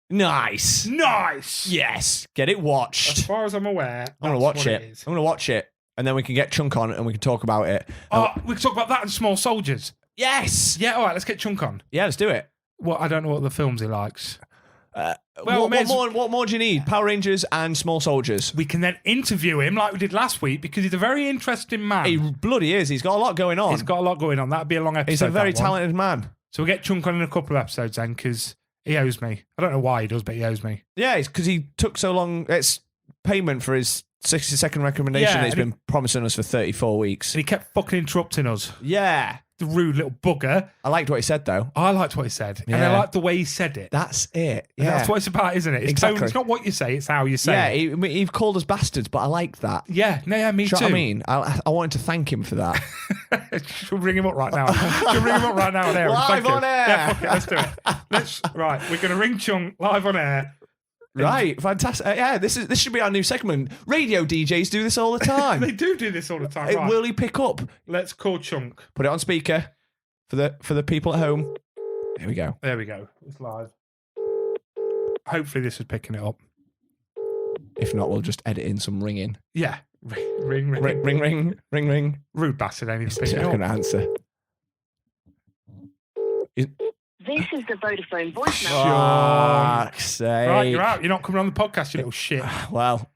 B: Nice. Yes. Get it watched.
A: As far as I'm aware,
B: I'm going to watch it. I'm going to watch it. And then we can get Chunk on and we can talk about it.
A: Oh, we can talk about that and Small Soldiers.
B: Yes.
A: Yeah, all right, let's get Chunk on.
B: Yeah, let's do it.
A: Well, I don't know what the films he likes.
B: What more do you need? Power Rangers and Small Soldiers.
A: We can then interview him like we did last week because he's a very interesting man.
B: He bloody is. He's got a lot going on.
A: He's got a lot going on. That'd be a long episode.
B: He's a very talented man.
A: So we'll get Chunk on in a couple of episodes then because he owes me. I don't know why he does, but he owes me.
B: Yeah, it's because he took so long. It's payment for his 60-second recommendation that he's been promising us for 34 weeks.
A: And he kept fucking interrupting us.
B: Yeah.
A: The rude little bugger.
B: I liked what he said, though.
A: I liked what he said.
B: Yeah.
A: And I liked the way he said it.
B: That's it.
A: And
B: Yeah.
A: that's what it's about, isn't it? It's
B: Exactly.
A: tone, it's not what you say, it's how you say it.
B: Yeah, he called us bastards, but I like that.
A: Yeah, me
B: Do you know
A: too.
B: what I mean? I wanted to thank him for that.
A: Should we ring him up right now? Should we ring him up right now on air?
B: Live
A: Thank you.
B: on air.
A: Yeah, fuck it, let's do it. Right, we're going to ring Chunk live on air.
B: Right, fantastic. Yeah, this should be our new segment. Radio DJs do this all the time.
A: They do this all the time. Right.
B: Will he pick up?
A: Let's call Chunk.
B: Put it on speaker for the people at home. Here we go.
A: There we go. It's live. Hopefully this is picking it up.
B: If not, we'll just edit in some ringing.
A: Yeah. Ring.
B: Ring.
A: Rude bastard ain't even
B: He's
A: picking
B: not
A: it
B: going to
A: up.
B: answer.
E: This is the Vodafone voicemail.
B: Fuck's sake.
A: Right, you're out. You're not coming on the podcast, you little shit.
B: Well,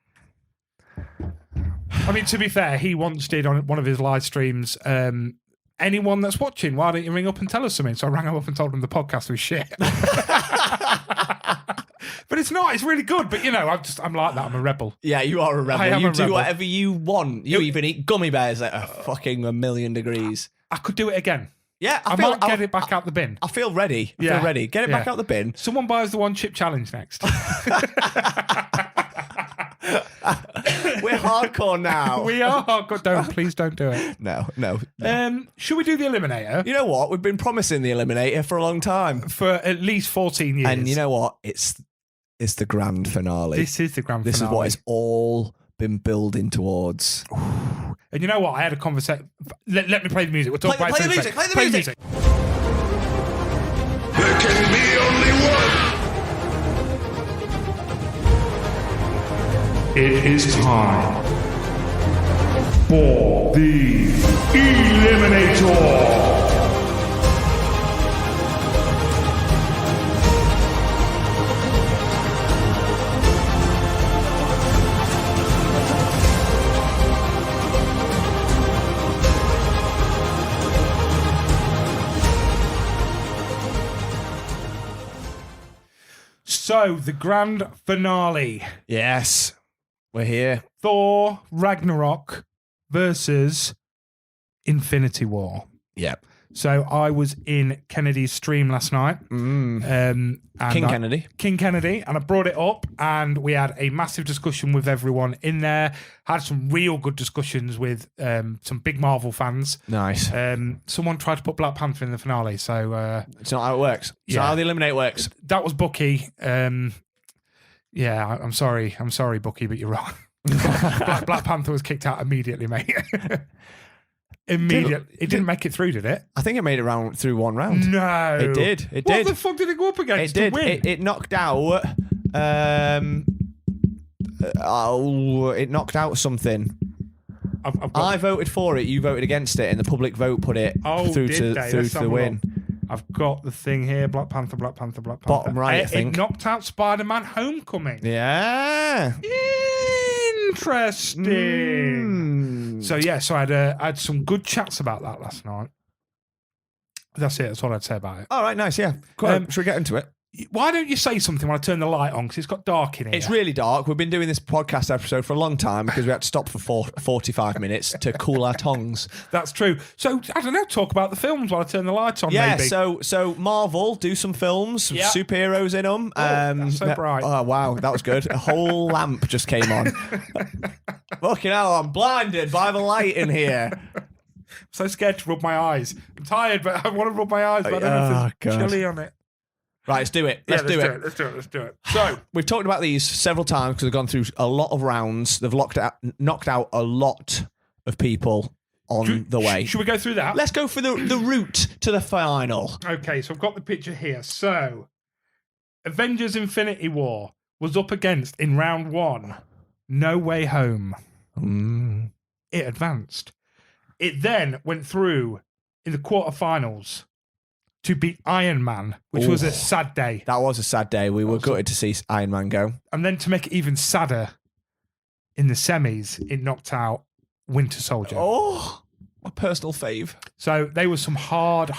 A: I mean, to be fair, he once did on one of his live streams, anyone that's watching, why don't you ring up and tell us something? So I rang him up and told him the podcast was shit. But it's not. It's really good. But, you know, I'm like that. I'm a rebel.
B: yeah, you are a rebel.
A: I am
B: You
A: a
B: do
A: rebel.
B: whatever you want. You even eat gummy bears at a fucking 1,000,000 degrees.
A: I could do it again.
B: Yeah,
A: I might get it back out the bin.
B: I feel ready. I
A: Yeah.
B: feel ready. Get it back out the bin.
A: Someone buys the one chip challenge next.
B: We're hardcore now.
A: We are. God, please don't do it.
B: No.
A: Should we do the Eliminator?
B: You know what? We've been promising the Eliminator for a long time.
A: For at least 14 years.
B: And you know what? It's the grand finale.
A: This is the grand finale.
B: This is what it's all been building towards.
A: And you know what? I had a conversation. Let me play the music. We'll talk
B: Play-
A: about
B: play
A: it.
B: the
A: in a
B: music,
A: sec.
B: play the music.
F: There can be only one. It is time for the Eliminator.
A: So, the grand finale.
B: Yes. We're here.
A: Thor Ragnarok versus Infinity War.
B: Yep.
A: So I was in Kennedy's stream last night. And King Kennedy, and I brought it up, and we had a massive discussion with everyone in there. Had some real good discussions with some big Marvel fans.
B: Nice.
A: Someone tried to put Black Panther in the finale, so
B: It's not how it works. It's
A: Yeah.
B: not how the Eliminate works.
A: that was Bucky. Yeah, I'm sorry, Bucky, but you're wrong. Black Panther was kicked out immediately, mate. Immediately. It didn't make it through, did it?
B: I think it made it through one round.
A: No.
B: It did. It
A: What
B: did.
A: the fuck did it go up against
B: It did.
A: to win?
B: It knocked out. It knocked out something.
A: I've got,
B: I voted for it. You voted against it, and the public vote put it through
A: did
B: to
A: they?
B: through
A: Let's
B: to
A: have
B: the
A: a
B: win.
A: look. I've got the thing here. Black Panther.
B: Bottom right, I think.
A: It knocked out Spiderman Homecoming.
B: Yeah.
A: Interesting. So I had some good chats about that last night. That's it. That's all I'd say about it.
B: All right. Nice. Yeah. Should we get into it?
A: Why don't you say something when I turn the light on? Because it's got dark in here.
B: It's really dark. We've been doing this podcast episode for a long time because we had to stop for 45 minutes to cool our tongues.
A: That's true. So I don't know. Talk about the films while I turn the lights on.
B: Yeah,
A: maybe.
B: so Marvel do some films, some
A: Yeah.
B: superheroes in them.
A: that's so bright.
B: Oh wow, that was good. A whole lamp just came on. Fucking hell, I'm blinded by the light in here.
A: So scared to rub my eyes. I'm tired, but I want to rub my eyes. But I don't know if there's chili on it.
B: Right, let's do it. Let's do it.
A: Let's do it. So
B: We've talked about these several times because they've gone through a lot of rounds. They've knocked out a lot of people on the way.
A: Should we go through that?
B: Let's go for the route to the final.
A: Okay, so I've got the picture here. So, Avengers Infinity War was up against, in round 1, No Way Home. It advanced. It then went through in the quarterfinals to beat Iron Man, which was a sad day.
B: That was a sad day. We were gutted to see Iron Man go.
A: And then to make it even sadder, in the semis, it knocked out Winter Soldier.
B: Oh, my personal fave.
A: So they were some hard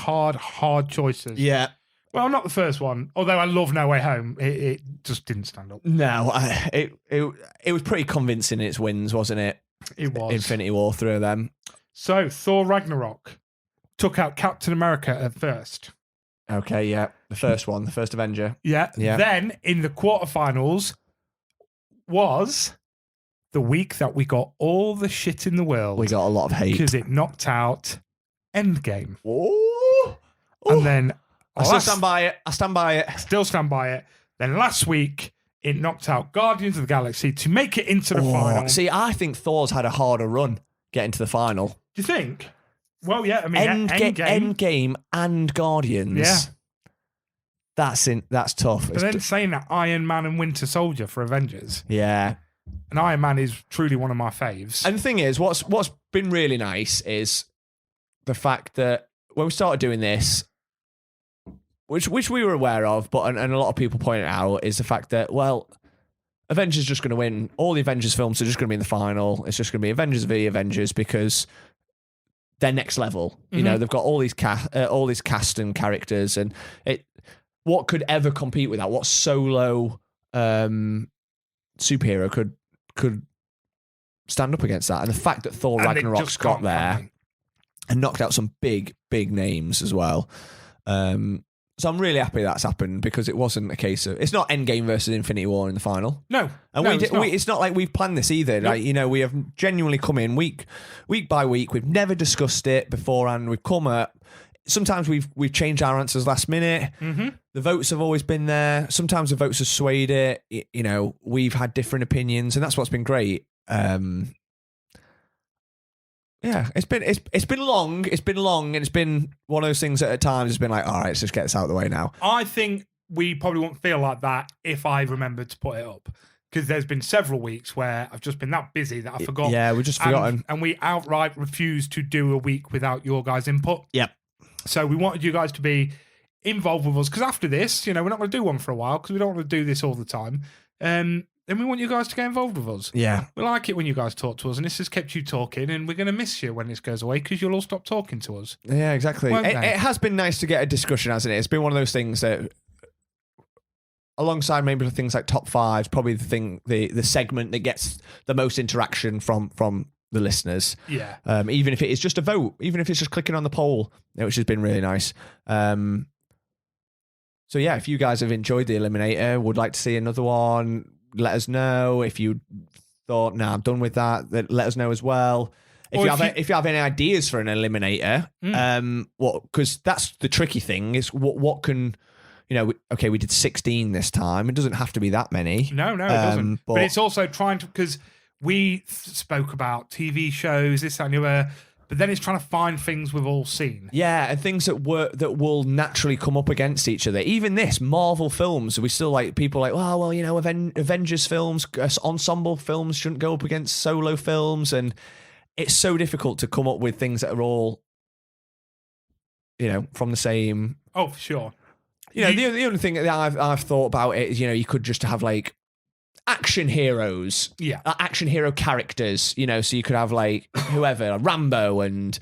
A: choices.
B: Yeah.
A: Well, not the first one. Although I love No Way Home, it just didn't stand up.
B: No, it was pretty convincing in its wins, wasn't it?
A: It was.
B: Infinity War through them.
A: So Thor Ragnarok took out Captain America at first.
B: Okay, yeah. The first one, the first Avenger.
A: Yeah. Then in the quarterfinals was the week that we got all the shit in the world.
B: We got a lot of hate.
A: Because it knocked out Endgame.
B: Oh.
A: And then...
B: I still stand by it. I stand by it.
A: Still stand by it. Then last week, it knocked out Guardians of the Galaxy to make it into the final.
B: See, I think Thor's had a harder run getting to the final.
A: Do you think? Well, yeah. I mean,
B: Endgame and Guardians.
A: Yeah.
B: That's tough.
A: But then saying that Iron Man and Winter Soldier for Avengers.
B: Yeah.
A: And Iron Man is truly one of my faves.
B: And the thing is, what's been really nice is the fact that when we started doing this, which we were aware of, but and a lot of people pointed out, is the fact that, well, Avengers just going to win. All the Avengers films are just going to be in the final. It's just going to be Avengers v Avengers because they're next level. You know, they've got all these cast and characters, and what could ever compete with that? What solo superhero could stand up against that? And the fact that Thor Ragnarok's got there and knocked out some big names as well. So I'm really happy that's happened because it wasn't a case of... It's not Endgame versus Infinity War in the final.
A: No.
B: And it's not like we've planned this either.
A: Nope.
B: Like, you know, we have genuinely come in week by week. We've never discussed it beforehand. We've come up... Sometimes we've changed our answers last minute.
A: Mm-hmm.
B: The votes have always been there. Sometimes the votes have swayed it. You know, we've had different opinions, and that's what's been great. Yeah, it's been long. It's been long, and it's been one of those things that at times it's been like, all right, let's just get this out of the way now.
A: I think we probably won't feel like that if I remembered to put it up, because there's been several weeks where I've just been that busy that I forgot.
B: Yeah, we just forgotten,
A: and we outright refused to do a week without your guys' input.
B: Yep.
A: So we wanted you guys to be involved with us, because after this, you know, we're not going to do one for a while because we don't want to do this all the time. And we want you guys to get involved with us.
B: Yeah.
A: We like it when you guys talk to us, and this has kept you talking, and we're going to miss you when this goes away because you'll all stop talking to us.
B: Yeah, exactly.
A: Won't
B: It
A: they?
B: has been nice to get a discussion, hasn't it? It's been one of those things that, alongside maybe things like top five, probably the segment that gets the most interaction from the listeners.
A: Yeah.
B: Even if it is just a vote, even if it's just clicking on the poll, which has been really nice. So yeah, if you guys have enjoyed the Eliminator, would like to see another one, let us know. If you thought, nah, I'm done with that, then let us know as well. If you have any ideas for an Eliminator, because that's the tricky thing is what can, you know, okay, we did 16 this time. It doesn't have to be that many.
A: No, it doesn't. But it's also trying to, because we spoke about TV shows, this, that, and the other, but then it's trying to find things we've all seen.
B: Yeah, and things that will naturally come up against each other. Even this, Marvel films, we still like people like, well, you know, Avengers films, ensemble films shouldn't go up against solo films, and it's so difficult to come up with things that are all, you know, from the same.
A: Oh, for sure.
B: You know, the only thing that I've thought about it is, you know, you could just have like action heroes, action hero characters, you know, so you could have like whoever, Rambo, and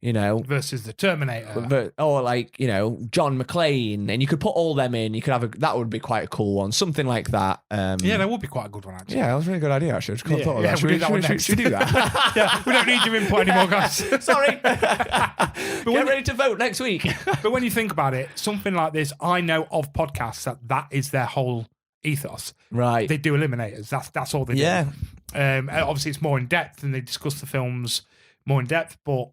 B: you know,
A: versus the Terminator,
B: or like, you know, John McClane, and you could put all them in. You could have that would be quite a cool one, something like that.
A: Yeah, that would be quite a good one actually.
B: Yeah, that was a really good idea actually. Should we do
A: that? Yeah, we don't need your input anymore, guys.
B: Sorry. Get ready to vote next week.
A: But when you think about it, something like this, I know of podcasts that is their whole ethos.
B: Right.
A: They do Eliminators. That's all they do.
B: Yeah.
A: Obviously, it's more in depth, and they discuss the films more in depth, but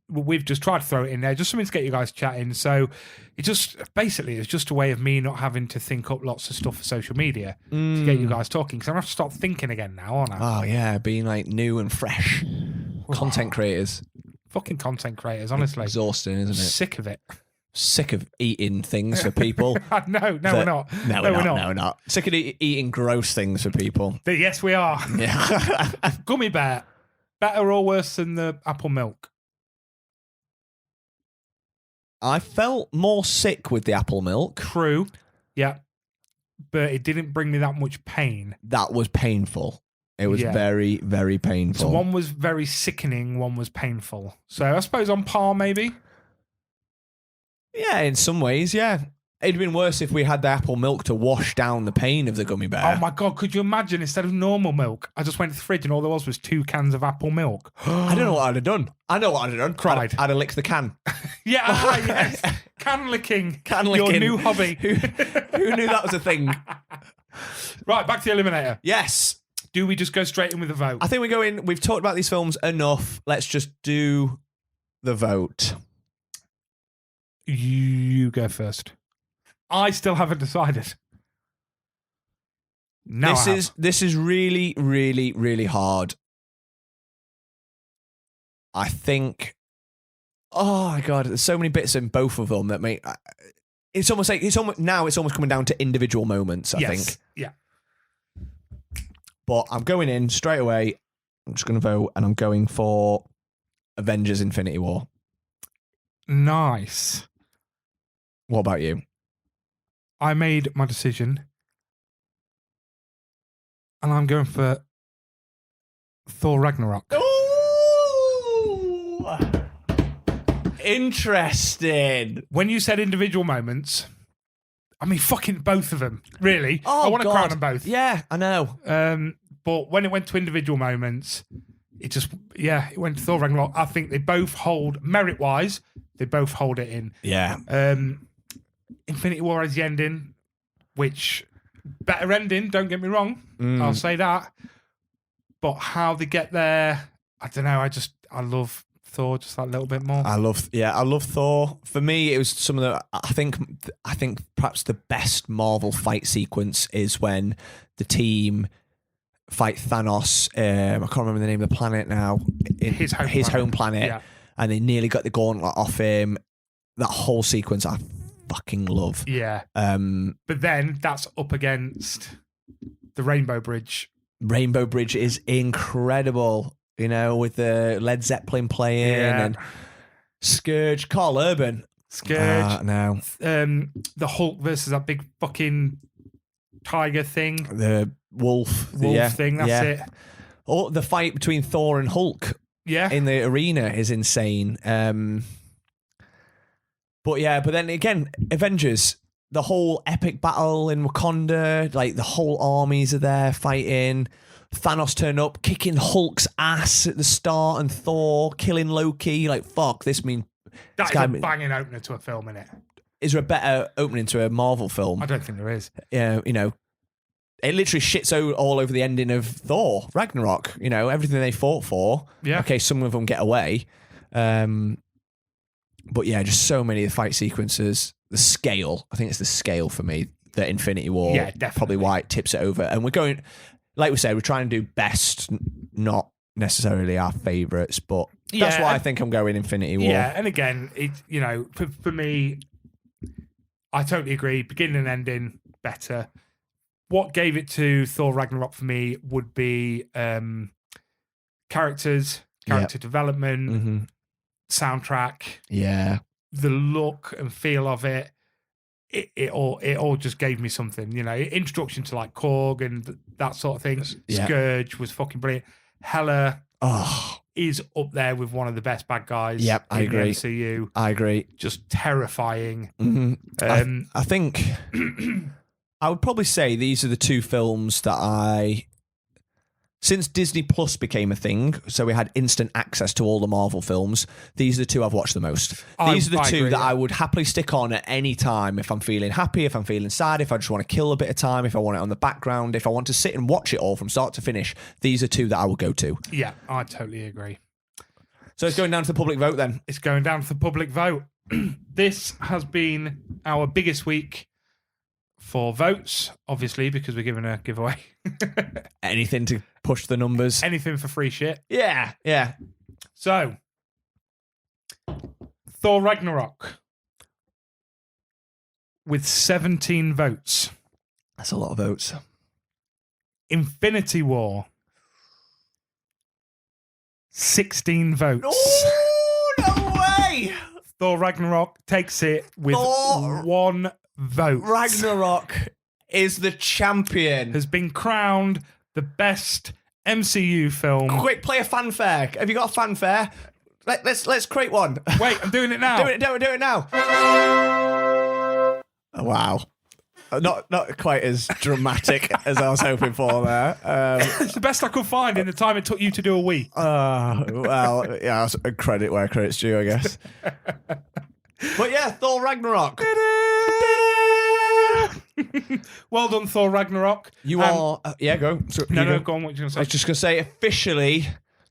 A: we've just tried to throw it in there, just something to get you guys chatting. So it's just a way of me not having to think up lots of stuff for social media to get you guys talking, because I'm going to have to start thinking again now, aren't I?
B: Oh, yeah, being like new and fresh content creators.
A: Fucking content creators, honestly.
B: Exhausting, isn't it?
A: Sick of it.
B: Sick of eating things for people.
A: No, we're not.
B: No, we're not. No, we're not. Sick of eating gross things for people.
A: Yes, we are.
B: Yeah.
A: Gummy Bear, better or worse than the apple milk?
B: I felt more sick with the apple milk.
A: True. Yeah. But it didn't bring me that much pain.
B: That was painful. It was very, very painful.
A: So one was very sickening, one was painful. So I suppose on par, maybe.
B: Yeah, in some ways, yeah. It'd been worse if we had the apple milk to wash down the pain of the gummy bear.
A: Oh my God, could you imagine instead of normal milk, I just went to the fridge and all there was 2 cans of apple milk.
B: I don't know what I'd have done. I know what I'd have done.
A: Cried.
B: I'd have licked the can.
A: Yes. Can licking.
B: Can licking.
A: Your new hobby.
B: Who knew that was a thing?
A: Right, back to the Eliminator.
B: Yes.
A: Do we just go straight in with the vote?
B: I think we go in. We've talked about these films enough. Let's just do the vote.
A: You go first. I still haven't decided. No,
B: This is really, really, really hard. I think. Oh my God! There's so many bits in both of them that make. It's almost coming down to individual moments. I think.
A: Yeah.
B: But I'm going in straight away. I'm just going to vote, and I'm going for Avengers: Infinity War.
A: Nice.
B: What about you?
A: I made my decision, and I'm going for Thor Ragnarok.
B: Ooh! Interesting.
A: When you said individual moments, I mean, fucking both of them, really.
B: Oh,
A: I want to
B: God.
A: crown them both.
B: Yeah, I know.
A: But when it went to individual moments, it went to Thor Ragnarok. I think they both hold, merit-wise, they both hold it in.
B: Yeah.
A: Infinity War has the ending, which, better ending, don't get me wrong. I'll say that. But how they get there, I don't know. I love Thor just that little bit more.
B: I love Thor. For me, it was some of the. I think perhaps the best Marvel fight sequence is when the team fight Thanos. I can't remember the name of the planet now.
A: His home planet. Yeah.
B: And they nearly got the gauntlet off him. That whole sequence, I fucking love.
A: Yeah. But then that's up against the Rainbow Bridge.
B: Rainbow Bridge is incredible. You know, with the Led Zeppelin playing and Scourge, Carl Urban.
A: Scourge.
B: No.
A: The Hulk versus that big fucking tiger thing.
B: The wolf
A: thing, that's it.
B: Oh, the fight between Thor and Hulk in the arena is insane. But then again, Avengers, the whole epic battle in Wakanda, like the whole armies are there fighting. Thanos turn up, kicking Hulk's ass at the start, and Thor killing Loki. Like, fuck, That is a
A: banging opener to a film, innit?
B: Is there a better opening to a Marvel film?
A: I don't think there is.
B: You know, it literally shits all over the ending of Thor, Ragnarok. You know, everything they fought for.
A: Yeah.
B: Okay, some of them get away. But yeah, just so many of the fight sequences. The scale, I think it's the scale for me that Infinity War, probably why it tips it over. And we're going, like we said, we're trying to do best, not necessarily our favourites, but that's why I think I'm going Infinity War.
A: Yeah, and again, for me, I totally agree. Beginning and ending, better. What gave it to Thor Ragnarok for me would be character development, soundtrack, the look and feel of it. It all just gave me something, you know. Introduction to like Korg and that sort of thing. Scourge was fucking brilliant. Hela is up there with one of the best bad guys.
B: Yep, I agree.
A: The MCU.
B: I agree.
A: Just terrifying.
B: Mm-hmm. I think I would probably say these are the two films that since Disney Plus became a thing, so we had instant access to all the Marvel films, these are the two I've watched the most. These are the two that I would happily stick on at any time if I'm feeling happy, if I'm feeling sad, if I just want to kill a bit of time, if I want it on the background, if I want to sit and watch it all from start to finish. These are two that I will go to.
A: Yeah, I totally agree.
B: So it's going down to the public vote then.
A: It's going down to the public vote. This has been our biggest week for votes, obviously, because we're giving a giveaway.
B: Anything to push the numbers.
A: Anything for free shit.
B: Yeah.
A: So, Thor Ragnarok with 17 votes.
B: That's a lot of votes.
A: Infinity War, 16 votes.
B: Oh, no way!
A: Thor Ragnarok takes it with
B: Thor
A: 1 vote.
B: Ragnarok is the champion.
A: Has been crowned the best MCU film.
B: Quick, play a fanfare. Have you got a fanfare? Let's create one.
A: Wait, I'm doing it now.
B: Do it now. Oh, wow. Not quite as dramatic as I was hoping for there.
A: It's the best I could find in the time it took you to do a wee.
B: Well, yeah, credit where credit's due, I guess. But yeah, Thor Ragnarok.
A: Well done, Thor Ragnarok.
B: You are... go. So,
A: No, go on. What you going to
B: I was
A: say?
B: just going to say, officially,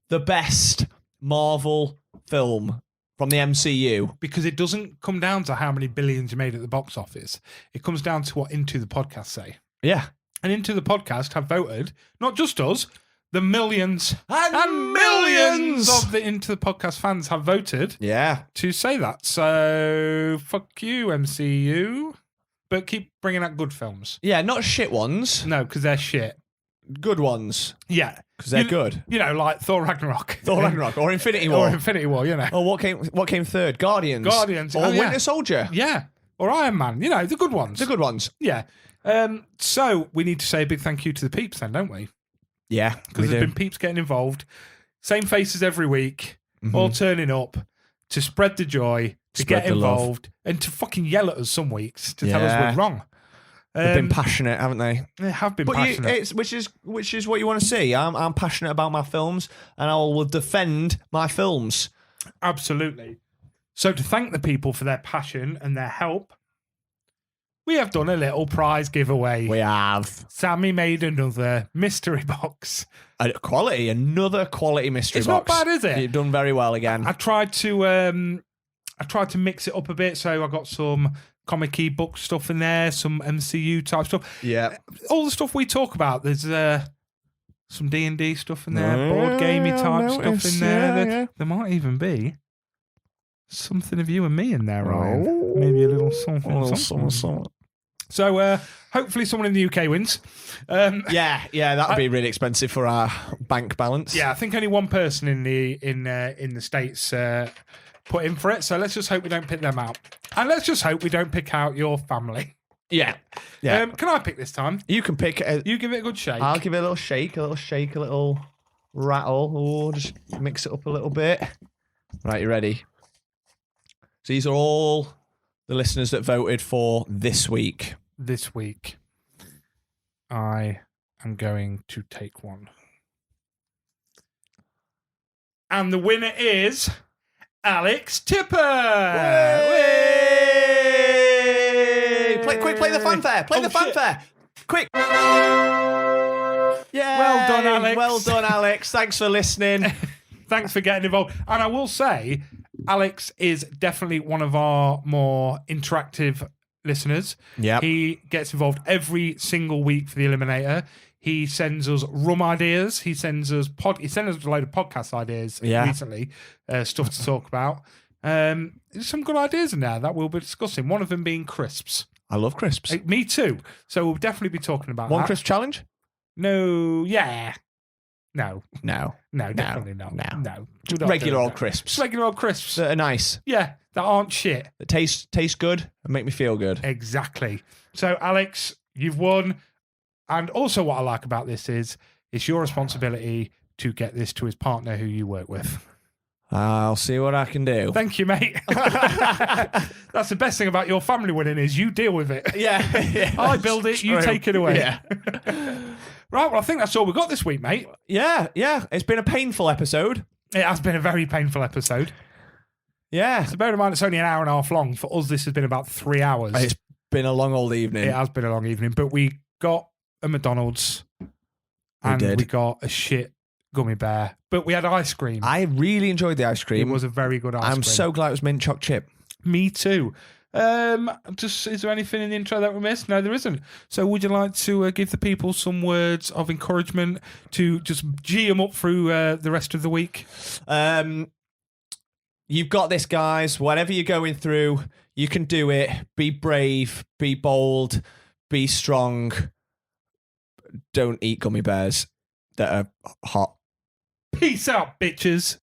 B: the best Marvel film from the MCU.
A: Because it doesn't come down to how many billions you made at the box office. It comes down to what Into the Podcast say.
B: Yeah.
A: And Into the Podcast have voted, not just us, the millions
B: And millions
A: of the Into the Podcast fans have voted
B: Yeah.
A: to say that. So, fuck you, MCU. But keep bringing out good films.
B: Yeah, not shit ones.
A: No, because they're shit.
B: Good ones.
A: Yeah.
B: Because they're good.
A: You know, like Thor Ragnarok.
B: Thor Ragnarok or Infinity War.
A: Or Infinity War, you know.
B: Or what came third? Guardians.
A: Guardians.
B: Or
A: Oh, yeah.
B: Winter Soldier.
A: Yeah. Or Iron Man. You know, the good ones.
B: The good ones.
A: Yeah. So we need to say a big thank you to the peeps then, don't we?
B: Yeah,
A: Because there's been peeps getting involved. Same faces every week, all turning up to spread the joy, to
B: Spread
A: get
B: the love.
A: involved, and to fucking yell at us some weeks to tell us
B: Yeah.
A: we're wrong.
B: They've been passionate, haven't they?
A: They have been
B: But
A: passionate.
B: which is what you want to see. I'm passionate about my films, and I will defend my films.
A: Absolutely. So to thank the people for their passion and their help, we have done a little prize giveaway.
B: We have
A: Sammy made another mystery box.
B: another quality mystery
A: It's
B: box.
A: not bad, is it?
B: You've done very well again.
A: I tried to mix it up a bit, so I got some comic-y book stuff in there, some MCU type stuff.
B: Yeah.
A: All the stuff we talk about. There's some D&D stuff in there, board gamey type stuff in there. There might even be something of you and me in there, Ryan. Maybe a little something. So hopefully someone in the UK wins.
B: Yeah, that would be really expensive for our bank balance.
A: Yeah, I think only one person in the States put in for it. So let's just hope we don't pick them out. And let's just hope we don't pick out your family.
B: Yeah.
A: Can I pick this time?
B: You can pick it.
A: You give it a good shake.
B: I'll give it a little shake, a little rattle. Oh, just mix it up a little bit. Right, you ready? So these are all the listeners that voted for this week.
A: This week, I am going to take one. And the winner is Alex Tipper.
B: Play the fanfare. Play the fanfare. Quick. Yeah.
A: Well done, Alex.
B: Well done, Alex. Thanks for listening.
A: Thanks for getting involved. And I will say, Alex is definitely one of our more interactive listeners.
B: Yep.
A: He gets involved every single week for the Eliminator. He sends us rum ideas. He sends us a load of podcast ideas recently, stuff to talk about. There's some good ideas in there that we'll be discussing. One of them being crisps.
B: I love crisps.
A: Me too. So we'll definitely be talking about
B: One
A: that.
B: crisp challenge?
A: No, yeah. No,
B: No.
A: definitely not.
B: No.
A: No. We're not
B: Regular
A: doing
B: old
A: that.
B: crisps.
A: Just regular old crisps.
B: That are nice.
A: Yeah, that aren't shit.
B: That taste good and make me feel good.
A: Exactly. So, Alex, you've won. And also what I like about this is it's your responsibility to get this to his partner who you work with.
B: I'll see what I can do.
A: Thank you, mate. That's the best thing about your family winning is you deal with it.
B: Yeah.
A: I build it, you
B: true.
A: take it away.
B: Yeah.
A: Right, well, I think that's all we got this week, mate.
B: Yeah. It's been a painful episode.
A: It has been a very painful episode.
B: Yeah.
A: So bear in mind, it's only an hour and a half long. For us, this has been about 3 hours.
B: It's been a long old evening.
A: It has been a long evening, but we got a McDonald's and
B: did.
A: we got a shit gummy bear, but we had ice cream.
B: I really enjoyed the ice
A: It
B: cream.
A: was a very good ice cream.
B: I'm so glad it was mint choc chip.
A: Me too. Is there anything in the intro that we missed? No, there isn't. So would you like to give the people some words of encouragement to just G them up through the rest of the week?
B: You've got this, guys. Whatever you're going through, you can do it. Be brave, be bold, be strong. Don't eat gummy bears that are hot.
A: Peace out, bitches.